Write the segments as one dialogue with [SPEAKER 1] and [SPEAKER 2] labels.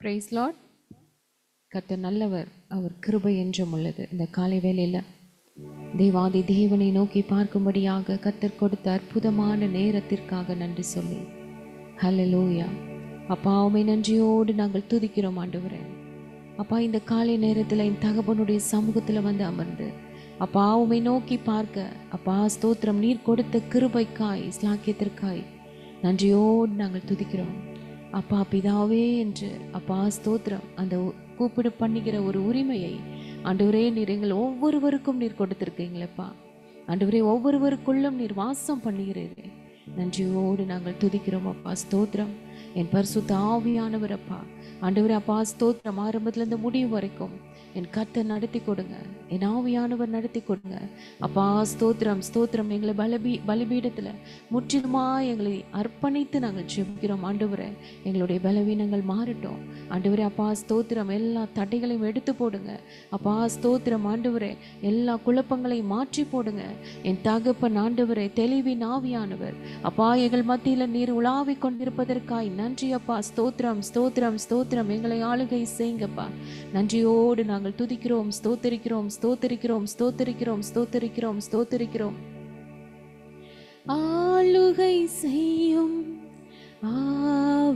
[SPEAKER 1] Price Lord. கர்த்தர் நல்லவர், அவர் கிருபை என்றும் உள்ளது. இந்த காலை வேளையில் தேவாதி தேவனை நோக்கி பார்க்கும்படியாக கர்த்தர் கொடுத்த அற்புதமான நேரத்திற்காக நன்றி சொல்லி ஹல்லேலூயா. அப்பா, உம்மை நன்றியோடு நாங்கள் துதிக்கிறோம் ஆண்டவரே. அப்பா, இந்த காலை நேரத்தில் என் தகப்பனுடைய சமூகத்தில் வந்து அமர்ந்து அப்பா உம்மை நோக்கி பார்க்க அப்பா ஸ்தோத்திரம். நீர் கொடுத்த கிருபைக்காய் ஸ்லாக்கியத்திற்காய் நன்றியோடு நாங்கள் துதிக்கிறோம் அப்பா. பிதாவே என்று அப்பா ஸ்தோத்திரம். அந்த கூப்பிடு பண்ணுகிற ஒரு உரிமையை ஆண்டவரே நீர் எங்கள் ஒவ்வொருவருக்கும் நீர் கொடுத்திருக்கீங்களப்பா. ஆண்டவரே, ஒவ்வொருவருக்குள்ளும் நீர் வாசம் பண்ணுகிறீரே. நன்றியோடு நாங்கள் துதிக்கிறோம் அப்பா ஸ்தோத்திரம். என் பரிசுத்த ஆவியானவர் அப்பா ஆண்டவரே அப்பா ஸ்தோத்திரம். ஆரம்பத்திலிருந்து முடிவு வரைக்கும் என் கர்த்தர் நடத்தி கொடுங்க, என் ஆவியானவர் நடத்தி கொடுங்க அப்பா ஸ்தோத்திரம் ஸ்தோத்திரம். எங்களை பலிபீடத்தில் முற்றிலுமாக எங்களை அர்ப்பணித்து நாங்கள் ஜெபிக்கிறோம் ஆண்டவரே. எங்களுடைய பலவீனங்கள் மாறட்டும் ஆண்டவரே அப்பா ஸ்தோத்திரம். எல்லா தடைகளையும் எடுத்து போடுங்க அப்பா ஸ்தோத்திரம் ஆண்டவரே. எல்லா குழப்பங்களையும் மாற்றி போடுங்க என் தகப்பன் ஆண்டவரே. தெளிவின் ஆவியானவர் அப்பா எங்கள் மத்தியில் நீர் உலாவிக் கொண்டிருப்பதற்காய் நன்றி அப்பா ஸ்தோத்திரம் ஸ்தோத்திரம் ஸ்தோத்திரம். எங்களை ஆளுகை செய்யுங்கப்பா. நன்றியோடு நாங்கள் துதிக்கிறோம், ஸ்தோத்தரிக்கிறோம் ஸ்தோத்தரிக்கிறோம் ஸ்தோத்தரிக்கிறோம் ஸ்தோத்தரிக்கிறோம் ஸ்தோத்தரிக்கிறோம். ஆளுகை செய்யும்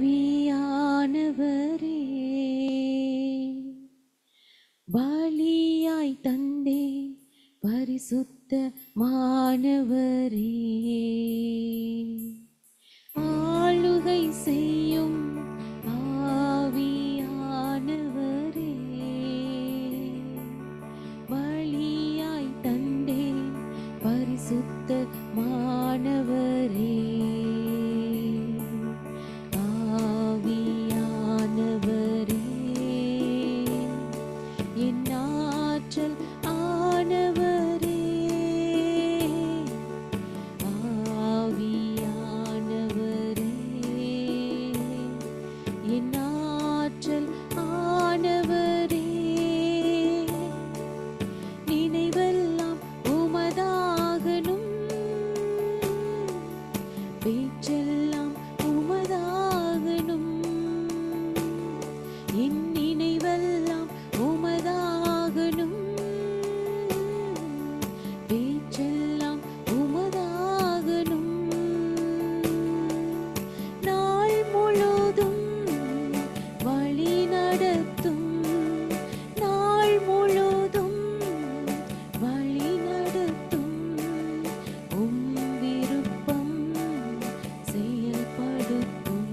[SPEAKER 1] ஆவியானவரே, பலியாய் தந்தே பரிசுத்த மானவரே. ஆளுகை செய்யும் ஆவியானவரே, பலியாய் தந்தே பரிசுத்த மானவரே. ஆவியானவரே, என் ஆற்றல் ஆனவரே. ஆவியானவரே, என் ஆற்றல் ஆனவரே. நினைவெல்லாம் உமதாகணும், பேச்செல்லாம் உமதாகணும். என் நினைவெல்லாம் உமதாகணும், பேச்செல்லாம் உமதாகணும். நாள் முழுதும் வழி நடத்தும், நாள் முழுதும் வழி நடத்தும். உம் விருப்பம் செயல்படுத்தும்,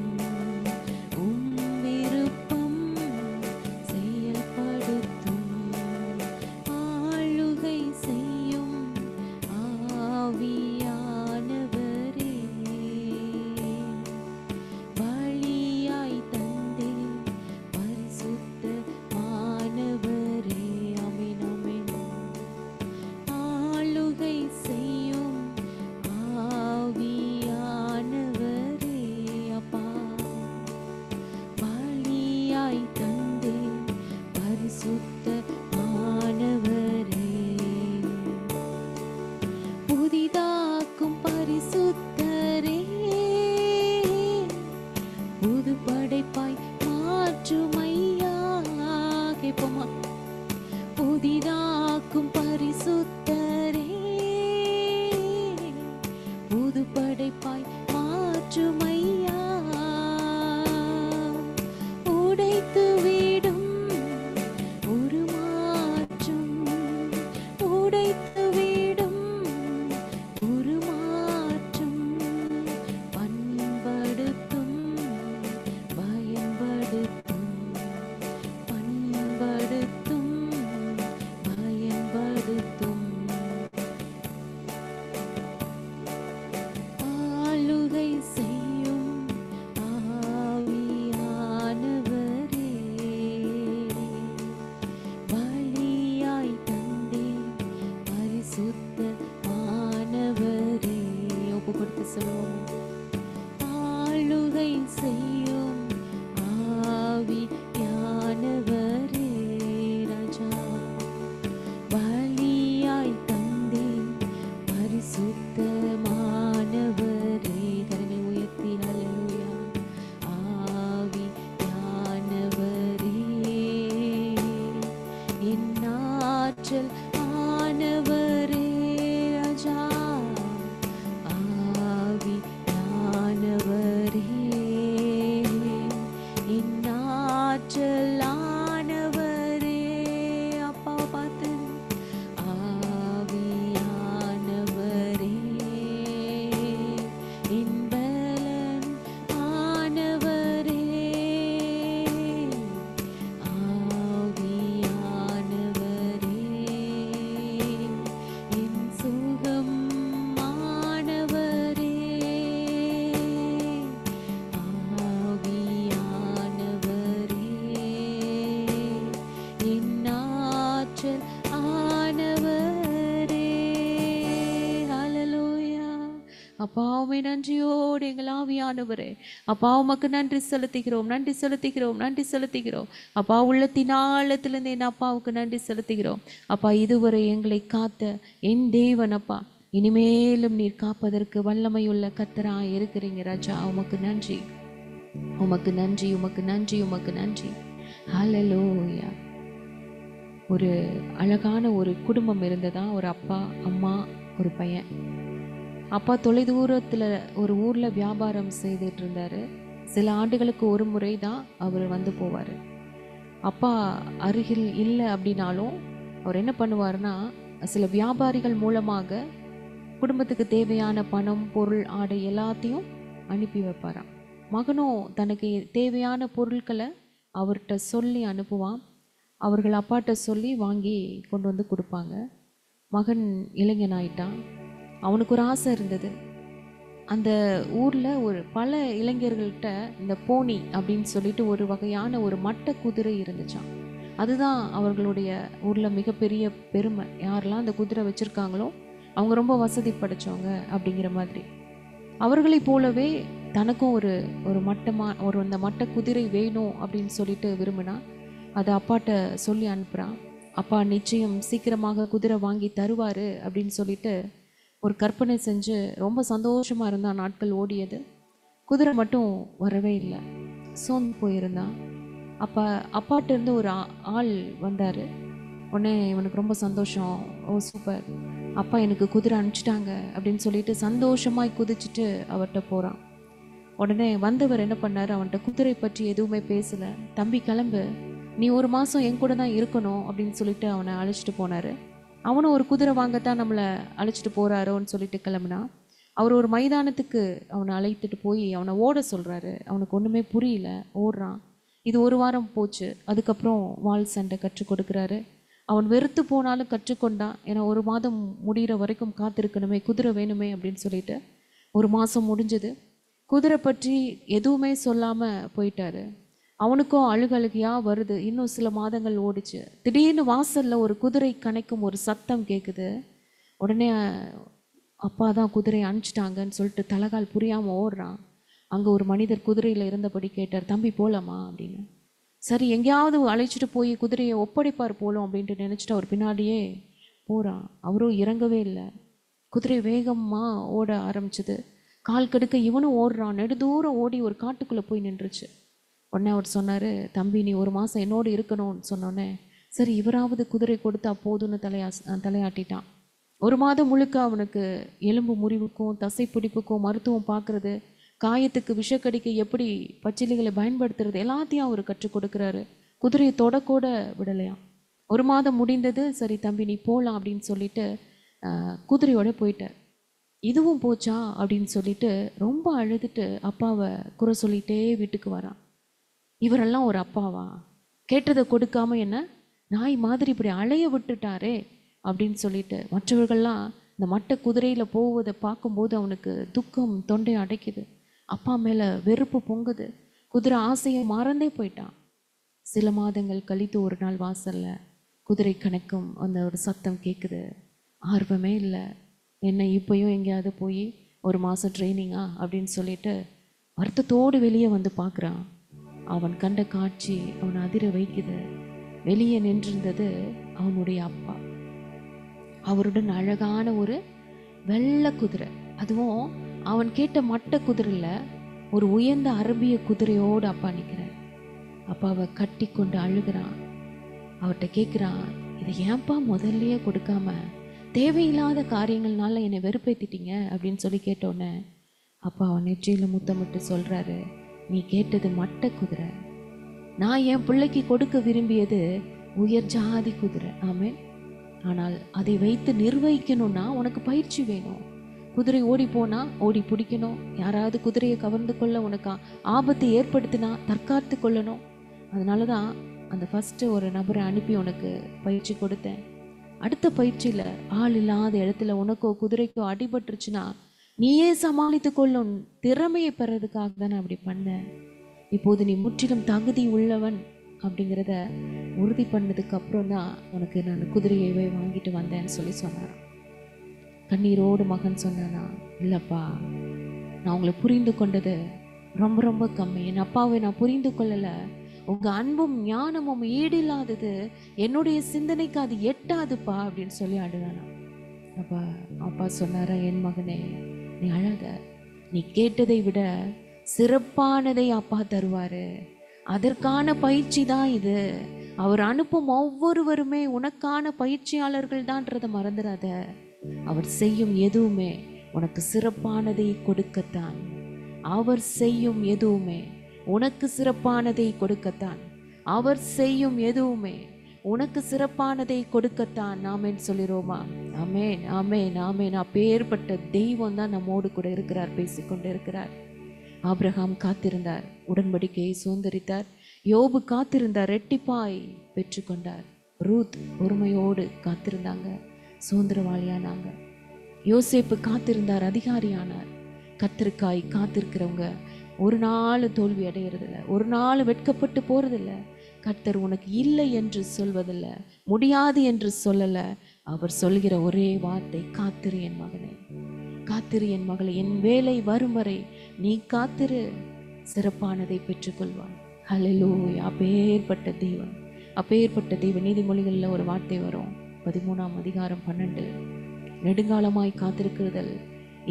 [SPEAKER 1] உம் விருப்பம் செயல்படுத்தும். ஆளுகை செய்யும் ஆவியானவரே, பலியாய் தந்தே பரிசுத்த மானவரே. ஆமென் ஆமென். ஆளுகை செய்யும் ஆவியானவரே, அப்பா பலியாய் தந்தே பரிசுத்த மானவரே. புதிதாக்கும் பரிசுத்தரே, புது படைப்பாய் மாற்றுமையா. கேட்போமா? புதிதாக்கும் பரிசுத்தரே, புது படைப்பாய் மாற்றுமையா. உடைத்து விடும் ஒரு மாற்றும், உடைத்து விடும் ஒரு மாற்றும். பண்படுத்தும் பயன்படுத்தும், பண்படுத்தும் உம்மை நன்றியோடு எங்கள் ஆவியானவரே அப்பா உமக்கு நன்றி செலுத்துகிறோம், நன்றி செலுத்துகிறோம், நன்றி செலுத்துகிறோம் அப்பா. உள்ளத்தின் ஆழத்திலிருந்து என் அப்பாவுக்கு நன்றி செலுத்துகிறோம் அப்பா. இதுவரை எங்களை காத்த என் தேவன் அப்பா, இனிமேலும் நீர் காப்பதற்கு வல்லமையுள்ள கர்த்தராய் இருக்கிறீங்க ராஜா. உமக்கு நன்றி, உமக்கு நன்றி, உமக்கு நன்றி, உமக்கு நன்றி. ஹல்லேலூயா. ஒரு அழகான ஒரு குடும்பம் இருந்ததா. ஒரு அப்பா, அம்மா, ஒரு பையன். அப்பா தொலைதூரத்தில் ஒரு ஊரில் வியாபாரம் செய்துட்டு இருந்தார். சில ஆண்டுகளுக்கு ஒரு முறை தான் அவர் வந்து போவார். அப்பா அருகில் இல்லை அப்படின்னாலும் அவர் என்ன பண்ணுவார்னா, சில வியாபாரிகள் மூலமாக குடும்பத்துக்கு தேவையான பணம், பொருள், ஆடை எல்லாத்தையும் அனுப்பி வைப்பாராம். மகனும் தனக்கு தேவையான பொருட்களை அவர்கிட்ட சொல்லி அனுப்புவான். அவர்கள் அப்பாட்ட சொல்லி வாங்கி கொண்டு வந்து கொடுப்பாங்க. மகன் இளைஞன் ஆயிட்டான். அவனுக்கு ஒரு ஆசை இருந்தது. அந்த ஊரில் ஒரு பல இளைஞர்கள்ட்ட இந்த போனி அப்படின்னு சொல்லிட்டு ஒரு வகையான ஒரு மட்ட குதிரை இருந்துச்சான். அதுதான் அவர்களுடைய ஊரில் மிகப்பெரிய பெருமை. யாரெல்லாம் அந்த குதிரை வச்சுருக்காங்களோ அவங்க ரொம்ப வசதி படைச்சவங்க அப்படிங்கிற மாதிரி. அவர்களைப் போலவே தனக்கும் ஒரு அந்த மட்ட குதிரை வேணும் அப்படின்னு சொல்லிட்டு விரும்பினா அதை அப்பாட்ட சொல்லி அனுப்புகிறான். அப்பா நிச்சயம் சீக்கிரமாக குதிரை வாங்கி தருவார் அப்படின்னு சொல்லிட்டு ஒரு கற்பனை செஞ்சு ரொம்ப சந்தோஷமாக இருந்தான். நாட்கள் ஓடியது. குதிரை மட்டும் வரவே இல்லை, சோர்ந்து போயிருந்தான். அப்போ அப்பாட்ட இருந்து ஒரு ஆள் வந்தார். உடனே இவனுக்கு ரொம்ப சந்தோஷம். ஓ சூப்பர், அப்பா எனக்கு குதிரை அனுப்பிச்சிட்டாங்க அப்படின்னு சொல்லிட்டு சந்தோஷமாய் குதிச்சுட்டு அவர்கிட்ட போகிறான். உடனே வந்தவர் என்ன பண்ணார், அவன்கிட்ட குதிரை பற்றி எதுவுமே பேசலை. தம்பி கிளம்பு, நீ ஒரு மாதம் என் கூட தான் இருக்கணும் அப்படின்னு சொல்லிட்டு அவனை அழைச்சிட்டு போனார். அவனும் ஒரு குதிரை வாங்கத்தான் நம்மளை அழைச்சிட்டு போகிறாரோன்னு சொல்லிட்டு கிளம்புனான். அவர் ஒரு மைதானத்துக்கு அவனை அழைத்துட்டு போய் அவனை ஓட சொல்கிறாரு. அவனுக்கு ஒன்றுமே புரியல, ஓடுறான். இது ஒரு வாரம் போச்சு. அதுக்கப்புறம் வால் சண்டை கற்றுக் கொடுக்குறாரு. அவன் வெறுத்து போனாலும் கற்றுக்கொண்டான். ஏன்னா ஒரு மாதம் முடிகிற வரைக்கும் காத்திருக்கணுமே, குதிரை வேணுமே அப்படின்னு சொல்லிட்டு. ஒரு மாதம் முடிஞ்சது. குதிரை பற்றி எதுவுமே சொல்லாமல் போயிட்டாரு. அவனுக்கும் அழுகழுகையாக வருது. இன்னும் சில மாதங்கள் ஓடிச்சு. திடீர்னு வாசலில் ஒரு குதிரை கனைக்கும் ஒரு சத்தம் கேட்குது. உடனே அப்பா தான் குதிரையை அனுப்பிச்சிட்டாங்கன்னு சொல்லிட்டு தலகால் புரியாமல் ஓடுறான். அங்கே ஒரு மனிதர் குதிரையில் இருந்தபடி கேட்டார், தம்பி போகலாமா அப்படின்னு. சரி எங்கேயாவது அழைச்சிட்டு போய் குதிரையை ஒப்படைப்பார் போலும் அப்படின்ட்டு நினச்சிட்டு அவர் பின்னாடியே போகிறான். அவரும் இறங்கவே இல்லை. குதிரை வேகமாக ஓட ஆரம்பிச்சது. கால் கெடுக்க இவனும் ஓடுறான். நெடுதூரம் ஓடி ஒரு காட்டுக்குள்ளே போய் நின்றுச்சு. உடனே அவர் சொன்னார், தம்பி நீ ஒரு மாதம் என்னோடு இருக்கணும்னு சொன்னோன்னே சரி இவராவது குதிரை கொடுத்தா போதுன்னு தலையாட்டிட்டான். ஒரு மாதம் முழுக்க அவனுக்கு எலும்பு முறிவுக்கும் தசை பிடிப்புக்கும் மருத்துவம் பார்க்குறது, காயத்துக்கு விஷக்கடிக்க எப்படி பச்சிலைகளை பயன்படுத்துறது எல்லாத்தையும் அவர் கற்றுக் கொடுக்குறாரு. குதிரையை தொடக்கூட விடலையாம். ஒரு மாதம் முடிந்தது. சரி தம்பி நீ போகலாம் அப்படின்னு சொல்லிட்டு குதிரையோட போயிட்டார். இதுவும் போச்சா அப்படின்னு சொல்லிட்டு ரொம்ப அழுதுட்டு அப்பாவை குறை சொல்லிகிட்டே வீட்டுக்கு வரான். இவரெல்லாம் ஒரு அப்பாவா, கேட்டதை கொடுக்காம என்ன நாய் மாதிரி இப்படி அலைய விட்டுட்டாரே அப்படின்னு சொல்லிட்டு மற்றவர்கள்லாம் இந்த மட்ட குதிரையில் போவதை பார்க்கும்போது அவனுக்கு துக்கம் தொண்டை அடைக்குது. அப்பா மேலே வெறுப்பு பொங்குது. குதிரை ஆசையை மறந்தே போயிட்டான். சில மாதங்கள் கழித்து ஒரு நாள் வாசலில் குதிரை கணக்கும் அந்த ஒரு சத்தம் கேட்குது. ஆர்வமே இல்லை. என்ன இப்போயும் எங்கேயாவது போய் ஒரு மாதம் ட்ரைனிங்கா அப்படின்னு சொல்லிட்டு வருத்தத்தோடு வெளியே வந்து பார்க்குறான். அவன் கண்ட காட்சி அவனை அதிர வைக்குது. வெளியே நின்றிருந்தது அவனுடைய அப்பா. அவருடன் அழகான ஒரு வெள்ளை குதிரை, அதுவும் அவன் கேட்ட மட்ட குதிரையில் ஒரு உயர்ந்த அரபிய குதிரையோடு அப்பா நிற்கிறார். அப்பாவை கட்டி கொண்டு அழுகிறான். அவர்கிட்ட கேட்குறான், இதை ஏன்பா முதல்லையே கொடுக்காம தேவையில்லாத காரியங்கள்னால என்னை வெறுப்பேற்றிட்டீங்க அப்படின்னு சொல்லி கேட்டோன்னே அப்பா அவன் நெற்றியில் முத்தமிட்டு சொல்கிறாரு, நீ கேட்டது மட்ட குதிரை, நான் என் பிள்ளைக்கு கொடுக்க விரும்பியது உயர் ஜாதி குதிரை. ஆமென். ஆனால் அதை வைத்து நிர்வகிக்கணும்னா உனக்கு பயிற்சி வேணும். குதிரை ஓடி போனால் ஓடி பிடிக்கணும். யாராவது குதிரையை கவர்ந்து கொள்ள உனக்கு ஆபத்தை ஏற்படுத்தினா தற்காத்து கொள்ளணும். அதனால தான் அந்த ஃபஸ்ட்டு ஒரு நபரை அனுப்பி உனக்கு பயிற்சி கொடுத்தேன். அடுத்த பயிற்சியில் ஆள் இல்லாத இடத்துல உனக்கோ குதிரைக்கோ அடிபட்டுருச்சுன்னா நீயே சமாளித்து கொள்ளும் திறமையை பெறதுக்காக தான் நான் அப்படி பண்ணேன். இப்போது நீ முற்றிலும் தகுதி உள்ளவன் அப்படிங்கிறத உறுதி பண்ணதுக்கு அப்புறம் தான் உனக்கு நான் குதிரையவே வாங்கிட்டு வந்தேன்னு சொல்லி சொன்னாராம். கண்ணீரோடு மகன் சொன்னானா, இல்லைப்பா நான் உங்களை புரிந்து கொண்டது ரொம்ப ரொம்ப கம்மி. என் அப்பாவை நான் புரிந்து கொள்ளலை. உங்கள் அன்பும் ஞானமும் ஈடில்லாதது, என்னுடைய சிந்தனைக்கு அது எட்டாதுப்பா அப்படின்னு சொல்லி அழுதானா. அப்பா சொன்னாரா, என் மகனே நீ அழாத, நீ கேட்டதை விட சிறப்பானதை அப்பா தருவாரு. அதற்கான பயிற்சி தான் இது. அவர் அனுப்பும் ஒவ்வொருவருமே உனக்கான பயிற்சியாளர்கள் தான்றதை மறந்துடாத. அவர் செய்யும் எதுவுமே உனக்கு சிறப்பானதை கொடுக்கத்தான். அவர் செய்யும் எதுவுமே உனக்கு சிறப்பானதை கொடுக்கத்தான். அவர் செய்யும் எதுவுமே உனக்கு சிறப்பானதை கொடுக்கத்தான். ஆமேன் சொல்லிரோமா? ஆமேன், ஆமேன், ஆமேன். அப்பேற்பட்ட தெய்வம் தான் நம்மோடு கூட இருக்கிறார், பேசிக்கொண்டு இருக்கிறார். ஆபிரகாம் காத்திருந்தார், உடன்படிக்கையை சுதந்திரித்தார். யோபு காத்திருந்தார், ரெட்டிப்பாய் பெற்றுக்கொண்டார். ரூத் பொறுமையோடு காத்திருந்தாங்க, சுதந்திரவாளியானாங்க. யோசேப்பு காத்திருந்தார், அதிகாரியானார். கர்த்தருக்காய் காத்திருக்கிறவங்க ஒரு நாள் தோல்வி அடைகிறதில்ல, ஒரு நாள் வெட்கப்பட்டு போறதில்ல. கர்த்தர் உனக்கு இல்லை என்று சொல்வதில்லை, முடியாது என்று சொல்லல. அவர் சொல்கிற ஒரே வார்த்தை, காத்திரு என் மகனே, காத்திரு என் மகளே, என் வேலை வரும் வரை நீ காத்திரு, சிறப்பானதை பெற்றுக்கொள்வாய். ஹல்லேலூயா! அப்பேற்பட்ட தேவன், அப்பேற்பட்ட தேவன். நீதிமொழிகளில் ஒரு வார்த்தை வரும், 13ஆம் அதிகாரம் 12. நெடுங்காலமாய் காத்திருக்கிறதல்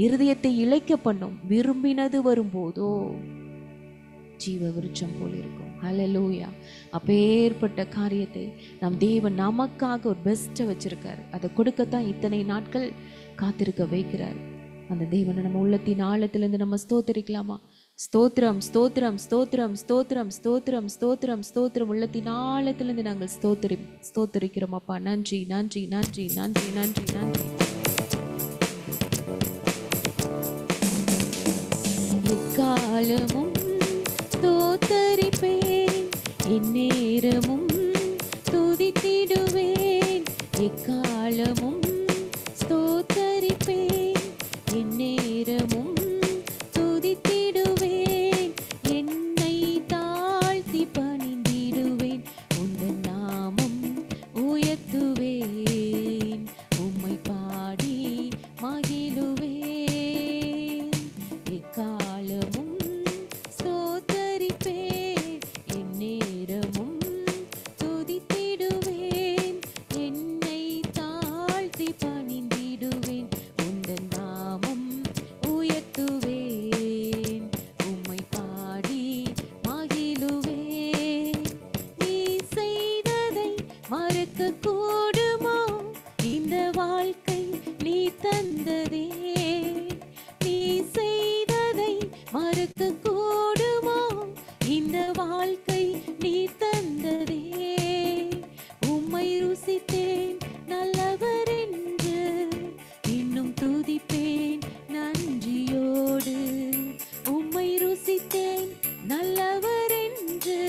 [SPEAKER 1] இருதயத்தை இளைக்க பண்ணும், விரும்பினது வரும்போதோ ஜீவ விருட்சம் போல் இருக்கும். ஹல்லேலூயா! அப்பேற்பட்ட காரியத்தை நம் தேவன் நமக்காக ஒரு பெஸ்ட்டை வச்சிருக்காரு. அதை கொடுக்கத்தான் இத்தனை நாட்கள் காத்திருக்க வைக்கிறார். அந்த தேவனை நம்ம உள்ளத்தின் ஆழத்திலிருந்து நம்ம ஸ்தோத்தரிக்கலாமா? ஸ்தோத்திரம், ஸ்தோத்திரம், ஸ்தோத்திரம், ஸ்தோத்திரம், ஸ்தோத்திரம், ஸ்தோத்திரம், ஸ்தோத்திரம். உள்ளத்தின் ஆழத்திலிருந்து நாங்கள் ஸ்தோத்தரிக்கிறோம் அப்பா. நன்றி, நன்றி, நன்றி, நன்றி, நன்றி, நன்றி. எக்காலமும் ஸ்தோத்தரிப்பேன், எந்நேரமும் துதித்திடுவேன். எக்காலமும் ஸ்தோத்தரிப்பேன், எந்நேரமும் துதித்திடுவேன். என்னை தாழ்த்தி பணிந்திடுவேன், உந்தன் நாமம் உயர்த்துவேன். உம்மை பாடி மகிழுவேன். எக்காலமும் ஸ்தோத்தரிப்பேன், எந்நேரமும் துதித்திடுவேன். என்னை தாழ்த்தி பணிந்திடுவேன், உந்தன் நாமம் உயர்த்துவேன். உம்மை பாடி மகிழுவேன். நீ செய்ததை மறக்க கூடுமோ? இந்த வாழ்க்கை நீ தந்ததே. நீ செய்ததை மறக்க கூடுமோ? இந்த வாழ்க்கை நீ தந்ததே. உம்மை ருசித்தேன் நல்லவர் என்று, இன்னும் துதிப்பேன் நன்றியோடு. உம்மை ருசித்தேன் நல்லவர் என்று,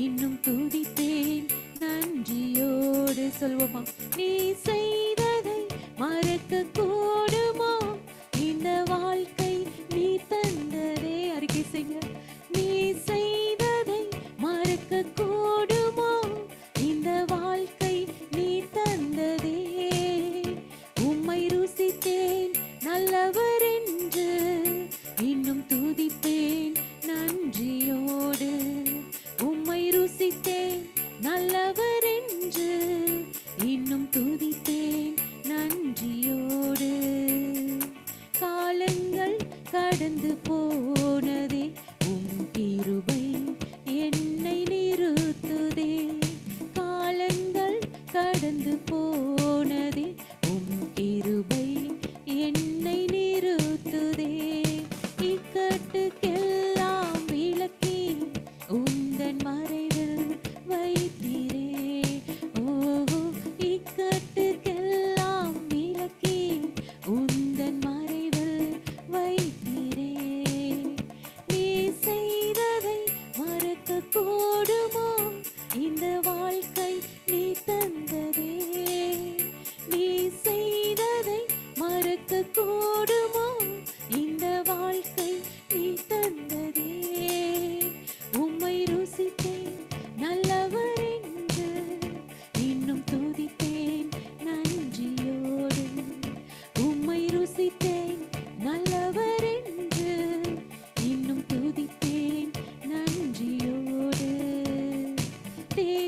[SPEAKER 1] இன்னும் துதிப்பேன் நன்றியோடு. சொல்வோமா? நீ செய்ததை மறக்க கூடுமோ? இந்த வாழ்க்கை நீ தந்ததே. அறிக்கை செய்ய. நீ செய்ததை மறக்க கூடுமோ? இந்த வாழ்க்கை நீ தந்ததே. உம்மை ருசித்தேன் நல்லவர் என்று, இன்னும் துதிப்பேன் நன்றியோடு. உம்மை ருசித்தேன் நல்லவர் என்று, இன்னும் துதிப்பேன் நன்றியோடு. காலங்கள் கடந்து போனதே, உம் கிருபை என்னை நிறுத்துதே. காலங்கள் கடந்து போனதே, உம் கிருபை என்னை நிறுத்துதே. இக்கட்டுக்கெல்லாம் விலக்கி உந்தன் மறைவில் வைத்தீரே. ஓ, இக்கட்டுக்கு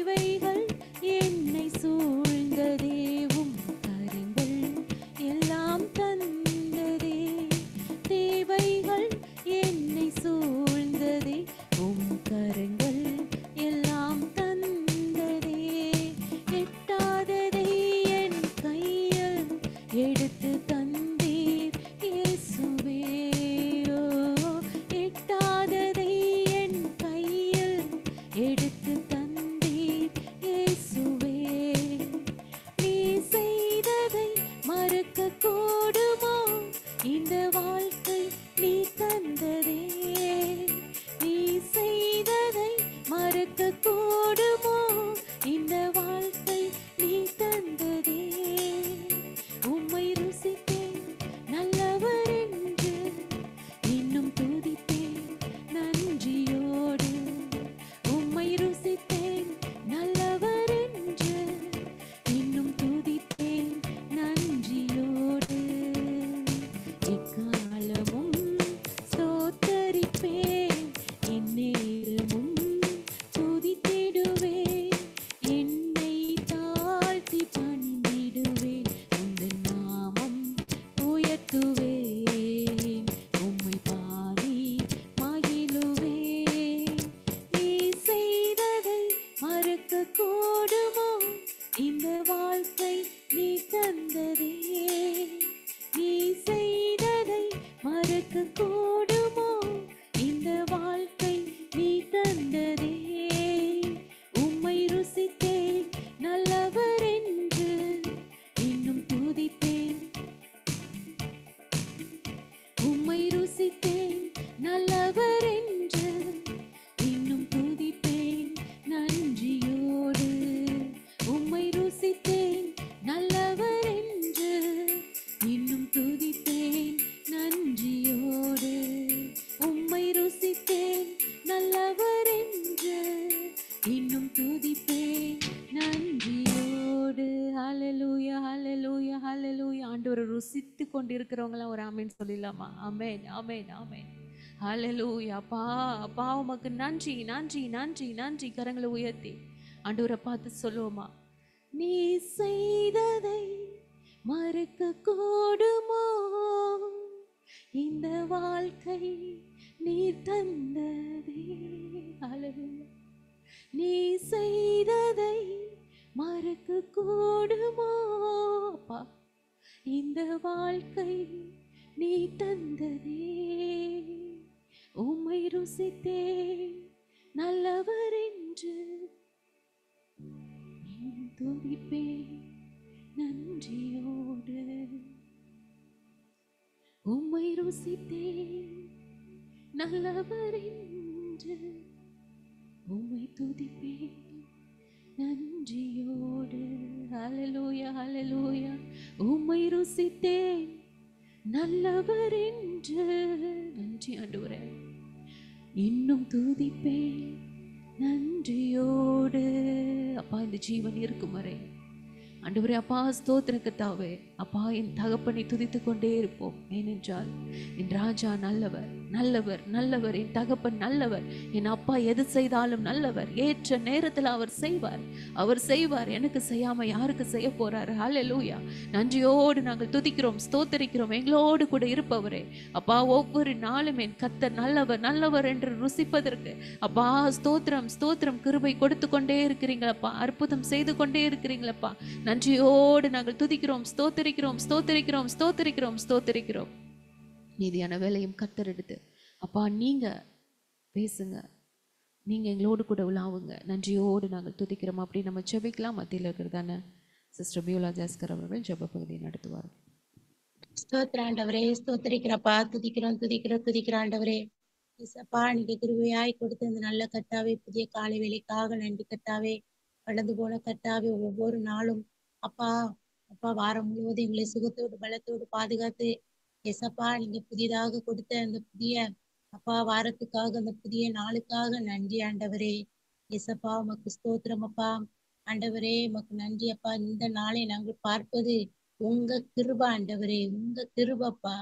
[SPEAKER 1] தேவைகள் என்னை சூழ்ந்ததே, உம் கரங்கள் எல்லாம் தந்ததே. தேவைகள் என்னை சூழ்ந்ததே, உம் கரங்கள் எல்லாம் தந்ததே. எட்டாததை என் கையில் எடுத்து தந்தீர் இயேசுவே. ஓ, எட்டாததை என் கையில் எடுத்து தந்தீர் இயேசுவே. நீ செய்ததை மறக்க கூடுமோ, இந்த வாழ்க்கை நீ தந்ததே. நீ செய்ததை மறக்க கூடுமோ, இந்த வாழ்க்கை நீ தந்ததே. உம்மை ருசித்தேன் நல்லவர் என்று, இன்னும் துதித்தேன் நன்றியோடு. உம்மை ருசித்தேன் நல்லவர் என்று, இன்னும் துதித்தேன் நன்றியோடு. எக்காலமும் ஸ்தோத்தரிப்பேன், எந்நேரமும் துதித்திடுவேன். என்னை தாழ்த்தி பணிந்திடுவேன், உந்தன் நாமம் உயர்த்துவேன். உம்மை பாடி மகிழுவேன். நீ செய்ததை மறக்க கூடுமோ, இந்த வாழ்க்கை நீ தந்ததே. நீ செய்ததை மறக்க கூடுமோ, இந்த வாழ்க்கை நீ தந்ததே. உம்மை ருசித்தேன் நல்லவர் என்று, இன்னும் துதித்தேன். உம்மை ருசித்தேன் நல்லவர் என்று, இன்னும் துதிப்பேன் நன்றியோடு. உம்மை ருசித்தேன் நல்லவர் என்று, இன்னும் துதிப்பேன் நன்றியோடு. உம்மை ருசித்தேன் நல்லவர் என்று, இன்னும் துதிப்பேன் நன்றியோடு. ஹல்லேலூயா, ஹல்லேலூயா, ஹல்லேலூயா. ஆண்டவரை ருசித்து கொண்டிருக்கிறவங்களாம் ஒரு ஆமென் சொல்லிடலாமா? ஆமென், ஆமென், ஆமென். ஹல்லேலூயா. அப்பா, அப்பா உமக்கு நன்றி, நன்றி, நன்றி, நன்றி. கரங்களை உயர்த்தி ஆண்டவரை பார்த்து சொல்லுவோமா? நீ செய்ததை மறக்க கூடுமோ, இந்த வாழ்க்கை நீர் தந்ததே. ஹல்லேலூயா. நீ செய்ததை மறக்க கூடுமோ, அப்பா, இந்த வாழ்க்கை நீ தந்ததே. உம்மை ருசித்தேன் நல்லவர் என்று, இன்னும் துதிப்பேன் நன்றியோடு. உம்மை ருசித்தேன் நல்லவர் என்று, உம்மை துதிப்பேன் நன்றியோடு. ஹல்லேலூயா, ஹல்லேலூயா. உம்மை ருசித்தேன் நல்லவர் என்று, நன்றி ஆண்டவரே, இன்னும் துதிப்பேன் நன்றியோடு. அப்பா, இந்த ஜீவன் இருக்கும் வரை ஆண்டவரே, அப்பா ஸ்தோத்திரம் கர்த்தாவே. அப்பா, என் தகப்பனை துதித்து கொண்டே இருப்போம். ஏனென்றால் என் ராஜா நல்லவர், நல்லவர், நல்லவர். என் தகப்பன் நல்லவர். என் அப்பா எது செய்தாலும் நல்லவர். ஏற்ற நேரத்தில் அவர் செய்வார், அவர் செய்வார். எனக்கு செய்யாம யாருக்கு செய்ய போறாரு? ஹல்லேலூயா. நன்றியோடு நாங்கள் துதிக்கிறோம், ஸ்தோத்தரிக்கிறோம். எங்களோடு கூட இருப்பவரே, அப்பா, ஒவ்வொரு நாளும் என் கர்த்தர் நல்லவர், நல்லவர் என்று ருசிப்பதற்கு அப்பா ஸ்தோத்திரம், ஸ்தோத்திரம். கிருபை கொடுத்து கொண்டே இருக்கிறீங்களப்பா, அற்புதம் செய்து கொண்டே இருக்கிறீங்களப்பா. நன்றியோடு நாங்கள் துதிக்கிறோம், ஸ்தோத்தரிக்கிறோம், ஸ்தோத்தரிக்கிறோம், ஸ்தோத்தரிக்கிறோம், ஸ்தோத்தரிக்கிறோம். நீதியான வேலையும் கர்த்தர் எடுத்து அப்பா நீங்க பேசுங்க, நீங்க எங்களோடு கூட உலாவுங்க. நன்றியோடு நாங்கள் துதிக்கிறோம். அப்படி நம்ம ஜெபிக்கலாம். மத்தியில் இருக்கிறதான சிஸ்டர் பியூலா ஜாஸ்கர் அவர்கள் ஜெப பகுதியை நடத்துவார்.
[SPEAKER 2] ஸ்தோத்திர ஆண்டவரே, ஸ்தோத்திரிக்கிறப்பா, துதிக்கிறோம், துதிக்கிறோம், துதிக்கிற ஆண்டவரே. இசப்பா, நீங்க கிருபையாய் கொடுத்த இந்த நல்ல கர்த்தாவே, புதிய காலை வேலைக்காக நன்றி கர்த்தாவே. கடந்து போன கர்த்தாவே, ஒவ்வொரு நாளும் அப்பா, அப்பா வாரம் முழுவதும் எங்களை சுகத்தோடு பலத்தோடு பாதுகாத்து எசப்பா, நீங்க புதிதாக கொடுத்த அந்த புதிய அப்பா வாரத்துக்காக, அந்த புதிய நாளுக்காக நன்றி ஆண்டவரே. எசப்பா, உமக்கு ஸ்தோத்திரம் அப்பா. ஆண்டவரே, உமக்கு நன்றி அப்பா. இந்த நாளை நாங்கள் பார்ப்பது உங்க கிருபை ஆண்டவரே, உங்க கிருபப்பா.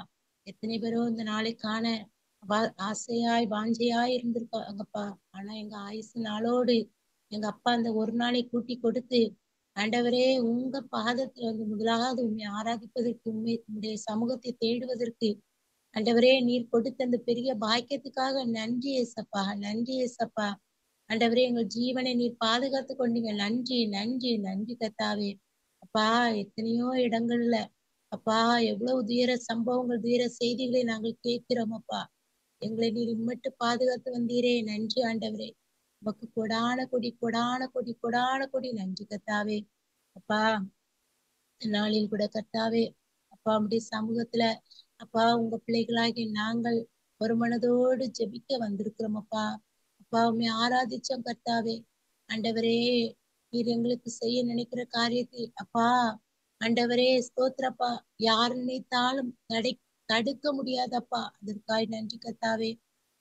[SPEAKER 2] எத்தனை பேரோ இந்த நாளை காண ஆசையாய் வாஞ்சையாய் இருந்திருக்காங்கப்பா. ஆனா எங்க ஆயுசு நாளோடு எங்க அப்பா அந்த ஒரு நாளை கூட்டி கொடுத்து ஆண்டவரே உங்க பாதத்துல வந்து முதலாவது உண்மை ஆராதிப்பதற்கு உண்மைய சமூகத்தை தேடுவதற்கு ஆண்டவரே நீர் கொடுத்த அந்த பெரிய பாக்கியத்துக்காக நன்றி ஏசப்பா, நன்றி ஏசப்பா. ஆண்டவரே எங்கள் ஜீவனை நீர் பாதுகாத்து கொண்டீங்க. நன்றி, நன்றி, நன்றி கர்த்தாவே. அப்பா எத்தனையோ இடங்கள்ல அப்பா எவ்வளவு துயர சம்பவங்கள், துயர செய்திகளை நாங்கள் கேட்கிறோம் அப்பா. எங்களை நீர் இம்மட்டு பாதுகாத்து வந்தீரே. நன்றி ஆண்டவரே. உமக்கு கொடான கொடி, கொடான கொடி, கொடான கொடி நன்றி கர்த்தாவே. அப்பா நாளில் கூட கர்த்தாவே அப்பா உம்முடைய சமூகத்துல அப்பா உங்க பிள்ளைகளாகிய நாங்கள் ஒரு மனதோடு ஜெபிக்க வந்திருக்கிறோம் அப்பா. அப்பா உம்மை ஆராதிச்சோம் கர்த்தாவே. ஆண்டவரே நீர் எங்களுக்கு செய்ய நினைக்கிற காரியத்தை அப்பா ஆண்டவரே ஸ்தோத்திரப்பா. யார் நினைத்தாலும் தடுக்க முடியாதப்பா. அதற்காய் நன்றி கர்த்தாவே.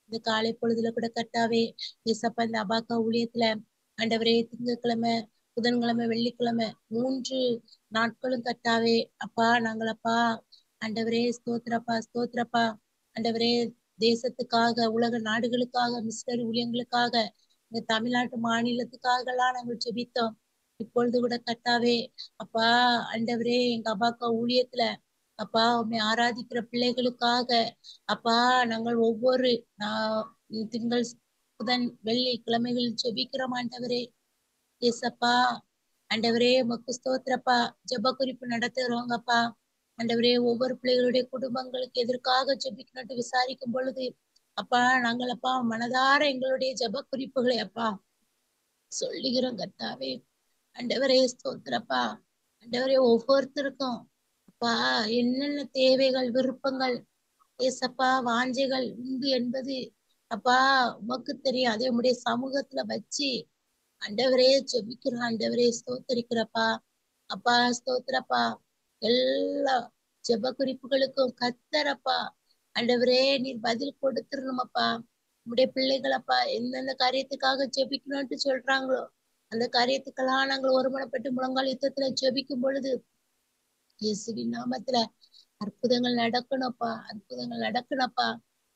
[SPEAKER 2] இந்த காலை பொழுதுல கூட கர்த்தாவே ஏசப்பா இந்த அபாக்கா ஊழியத்துல ஆண்டவரே திங்கட்கிழமை, புதன்கிழமை, வெள்ளிக்கிழமை 3 நாட்களும் கர்த்தாவே அப்பா நாங்கள் அப்பா ஆண்டவரே ஸ்தோத்திரப்பா, ஸ்தோத்திரப்பா. ஆண்டவரே தேசத்துக்காக, உலக நாடுகளுக்காக, மிஷனரி ஊழியங்களுக்காக, இந்த தமிழ்நாட்டு மாநிலத்துக்காக எல்லாம் நாங்கள் ஜெபித்தோம். இப்பொழுது கூட கர்த்தாவே அப்பா ஆண்டவரே எங்க அபாக்கா ஊழியத்துல அப்பா உம்மை ஆராதிக்கிற பிள்ளைகளுக்காக அப்பா நாங்கள் ஒவ்வொரு திங்கள், புதன், வெள்ளி கிழமைகளில் ஜெபிக்கிறோம் ஆண்டவரே. ஏசப்பா ஆண்டவரே உமக்கு ஸ்தோத்திரப்பா. ஜெப குறிப்பு நடத்துறோங்கப்பா. ஆண்டவரே ஒவ்வொரு பிள்ளைகளுடைய குடும்பங்களுக்கு எதற்காக ஜெபிக்கணும்னு விசாரிக்கும் பொழுது அப்பா நாங்கள் அப்பா மனதார எங்களுடைய ஜெப குறிப்புகளை அப்பா சொல்லுகிறோம் கர்த்தாவே. ஆண்டவரே ஸ்தோத்திரப்பா. ஆண்டவரே ஒவ்வொருத்தருக்கும் அப்பா என்னென்ன தேவைகள், விருப்பங்கள், ஏசப்பா வாஞ்சைகள் உண்டு என்பது அப்பா உமக்கு தெரியும். அதே உம்முடைய சமூகத்துல வச்சு ஆண்டவரே ஜெபிக்கிறோம். ஆண்டவரே ஸ்தோத்தரிக்கிறப்பா. அப்பா ஸ்தோத்திரப்பா. எல்லா ஜெப குறிப்புகளுக்கும் கத்தரப்பா ஆண்டவரே நீர் பதில் கொடுத்துடணுமப்பா. உம்முடைய பிள்ளைகளப்பா எந்தெந்த காரியத்துக்காக ஜெபிக்கணும்ட்டு சொல்றாங்களோ அந்த காரியத்துக்கெல்லாம் நாங்கள் ஒருமனப்பட்டு முழங்கால் யுத்தத்துல ஜெபிக்கும் பொழுது இயேசுவின் நாமத்துல அற்புதங்கள் நடக்கணும்ப்பா, அற்புதங்கள் நடக்கணும்ப்பா.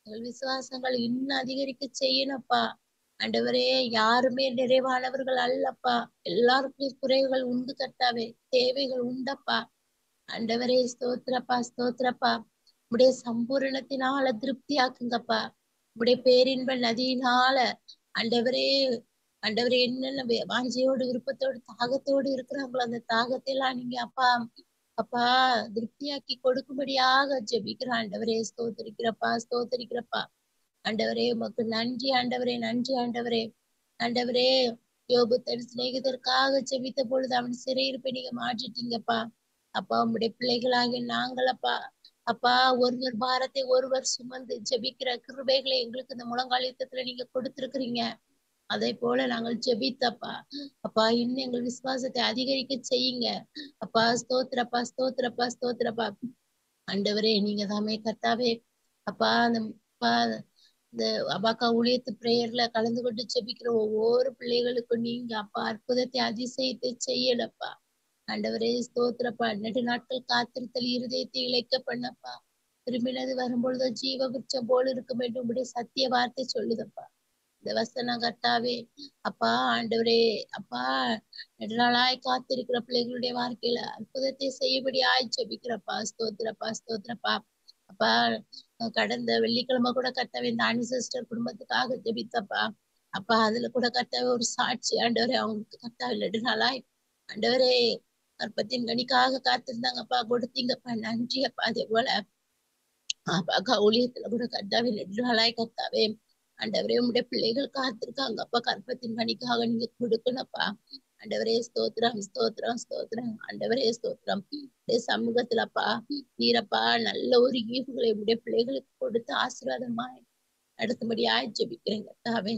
[SPEAKER 2] எங்கள் விசுவாசங்கள் இன்னும் அதிகரிக்க செய்யணும்ப்பா. ஆண்டவரே யாருமே நிறைவானவர்கள் அல்லப்பா. எல்லாருக்கும் குறைவுகள் உண்டு கர்த்தாவே. தேவைகள் உண்டப்பா. ஆண்டவரே ஸ்தோத்திரப்பா, ஸ்தோத்திரப்பா. உடைய சம்பூரணத்தினால திருப்தியாக்குங்கப்பா. உடைய பேரின்ப நதியினால ஆண்டவரே ஆண்டவரே என்னென்ன வாஞ்சையோடு, விருப்பத்தோடு, தாகத்தோடு இருக்கிறாங்களோ அந்த தாகத்தை எல்லாம் நீங்க அப்பா அப்பா திருப்தியாக்கி கொடுக்கும்படியாக ஜெபிக்கிற ஆண்டவரே ஸ்தோத்திரிக்கிறப்பா, ஸ்தோத்திரிக்கிறப்பா. ஆண்டவரே உமக்கு நன்றி ஆண்டவரே, நன்றி ஆண்டவரே. ஆண்டவரே யோபு தன் சிநேகிதற்காக ஜெபித்த பொழுது அவன் சிறையிருப்பை நீங்க மாற்றிட்டீங்கப்பா. அப்பா உம்முடைய பிள்ளைகளாகிய நாங்களப்பா அப்பா ஒருவர் பாரத்தை ஒருவர் சுமந்து ஜெபிக்கிற கிருபைகளை எங்களுக்கு இந்த முழங்கால் யுத்தத்துல நீங்க கொடுத்திருக்கிறீங்க. அதை போல நாங்கள் ஜெபித்தப்பா அப்பா இன்னும் எங்கள் விசுவாசத்தை அதிகரிக்க செய்யுங்க. அப்பா ஸ்தோத்திரப்பா, ஸ்தோத்திரப்பா, ஸ்தோத்திரப்பா. ஆண்டவரே நீங்க தாமே கர்த்தாவே. அப்பா அந்த அப்பா இந்த அபாக்கா ஊழியத்து பிரேயர்ல கலந்து கொண்டு ஜெபிக்கிற ஒவ்வொரு பிள்ளைகளுக்கும் நீங்க அப்பா அற்புதத்தை அதிசயத்தை செய்யலப்பா. ஆண்டவரே ஸ்தோத்திரப்பா. நெடுநாட்கள் காத்திருத்தல் இருதயத்தை இழைக்க பண்ணப்பா. திரும்பினது வரும்பொழுது ஜீவ விருட்சம் போல இருக்கும் என்று உங்களுடைய சத்திய வார்த்தை சொல்லுதப்பா. இந்த வசனம் கர்த்தாவே அப்பா ஆண்டவரே அப்பா நெடுநாளாய் காத்திருக்கிற பிள்ளைகளுடைய வாழ்க்கையில அற்புதத்தை செய்யும்படியாய் ஜெபிக்கிறப்பா. ஸ்தோத்திரப்பா, ஸ்தோத்திரப்பா. அப்பா கடந்த வெள்ளிக்கிழமை கூட கர்த்தாவே இந்த அனு சிஸ்டர் குடும்பத்துக்காக ஜெபித்தப்பா. அப்பா அதுல கூட கர்த்தாவே ஒரு சாட்சி ஆண்டவரே அவங்களுக்கு கர்த்தாவே நெடுநாளாய் ஆண்டவரே கற்பத்தின் கனிக்காக காத்திருந்தாங்கப்பா, கொடுத்தீங்கப்பா. நன்றி அப்பா. அதே போல அப்பாக்கா ஊழியத்துல கூட கர்த்தாவே நெடுநாளாய் கர்த்தாவே ஆண்டவரே உம்முடைய பிள்ளைகள் காத்திருக்காங்க அப்பா. கற்பத்தின் கனிக்காக நீங்க கொடுக்கணும்ப்பா. ஆண்டவரே ஸ்தோத்திரம், ஸ்தோத்திரம், ஸ்தோத்திரம். ஆண்டவரே ஸ்தோத்திரம். சமூகத்துலப்பா நீரப்பா நல்ல ஒரு ஈவுகளை உடைய பிள்ளைகளுக்கு கொடுத்து ஆசீர்வாதமாய் நடத்தும்படியாய் ஜெபிக்கிறேன் கர்த்தாவே.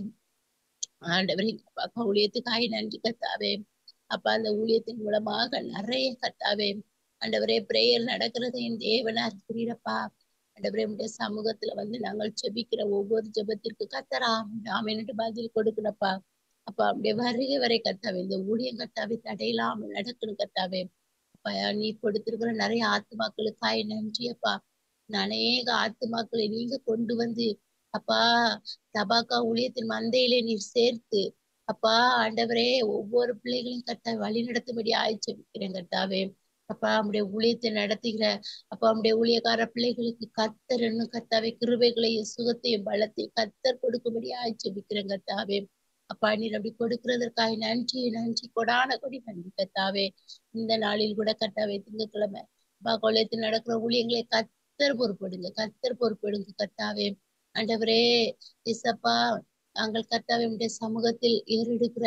[SPEAKER 2] ஆண்டவரே அப்பா ஊழியத்துக்காய் நன்றி கர்த்தாவே. அப்பா அந்த ஊழியத்தின் மூலமாக நிறைய கர்த்தாவே ஆண்டவரே பிரேயர் நடக்கிறது என் தேவனா இருக்கிறீரப்பா. ஆண்டவரே உடைய சமூகத்துல வந்து நாங்கள் ஜெபிக்கிற ஒவ்வொரு ஜெபத்திற்கு கர்த்தராம் ஆமென்னுட்டு பதில் கொடுக்கணும்ப்பா. அப்பா அப்படியே வருகை வரை கர்த்தாவே இந்த ஊழியம் கர்த்தாவே தடையில்லாமல் நடக்கணும் கர்த்தாவே. அப்பா நீ கொடுத்திருக்கிற நிறைய ஆத்துமாக்களுக்காய் நன்றி அப்பா. அநேக ஆத்துமாக்களை நீங்க கொண்டு வந்து அப்பா தபாக்கா ஊழியத்தின் மந்தையிலே நீர் சேர்த்து அப்பா ஆண்டவரே, ஒவ்வொரு பிள்ளைகளையும் கர்த்தாவே வழி நடத்தும்படி ஜெபிக்கிறேன் கர்த்தாவே. அப்பா உம்முடைய ஊழியத்தை நடத்துகிற அப்பா உம்முடைய ஊழியக்கார பிள்ளைகளுக்கு கர்த்தர் இன்னும் கர்த்தாவே கிருபைகளையும் சுகத்தையும் பலத்தையும் கர்த்தர் கொடுக்கும்படியாய் ஜெபிக்கிறேன் கர்த்தாவே. அப்பா நீர் அப்படி கொடுக்கிறதற்காக நன்றி நன்றி கொடான கொடி நன்றி கர்த்தாவே. இந்த நாளில் கூட கர்த்தாவே திங்கட்கிழமை அப்பா கொள்ளையத்தில் நடக்கிற ஊழியங்களை கர்த்தர் பொறுப்படுங்க, கர்த்தர் பொறுப்படுங்க கர்த்தாவே. ஆண்டவரே இசப்பா நாங்கள் கர்த்தாவே உம்முடைய சமூகத்தில் ஏறெடுக்கிற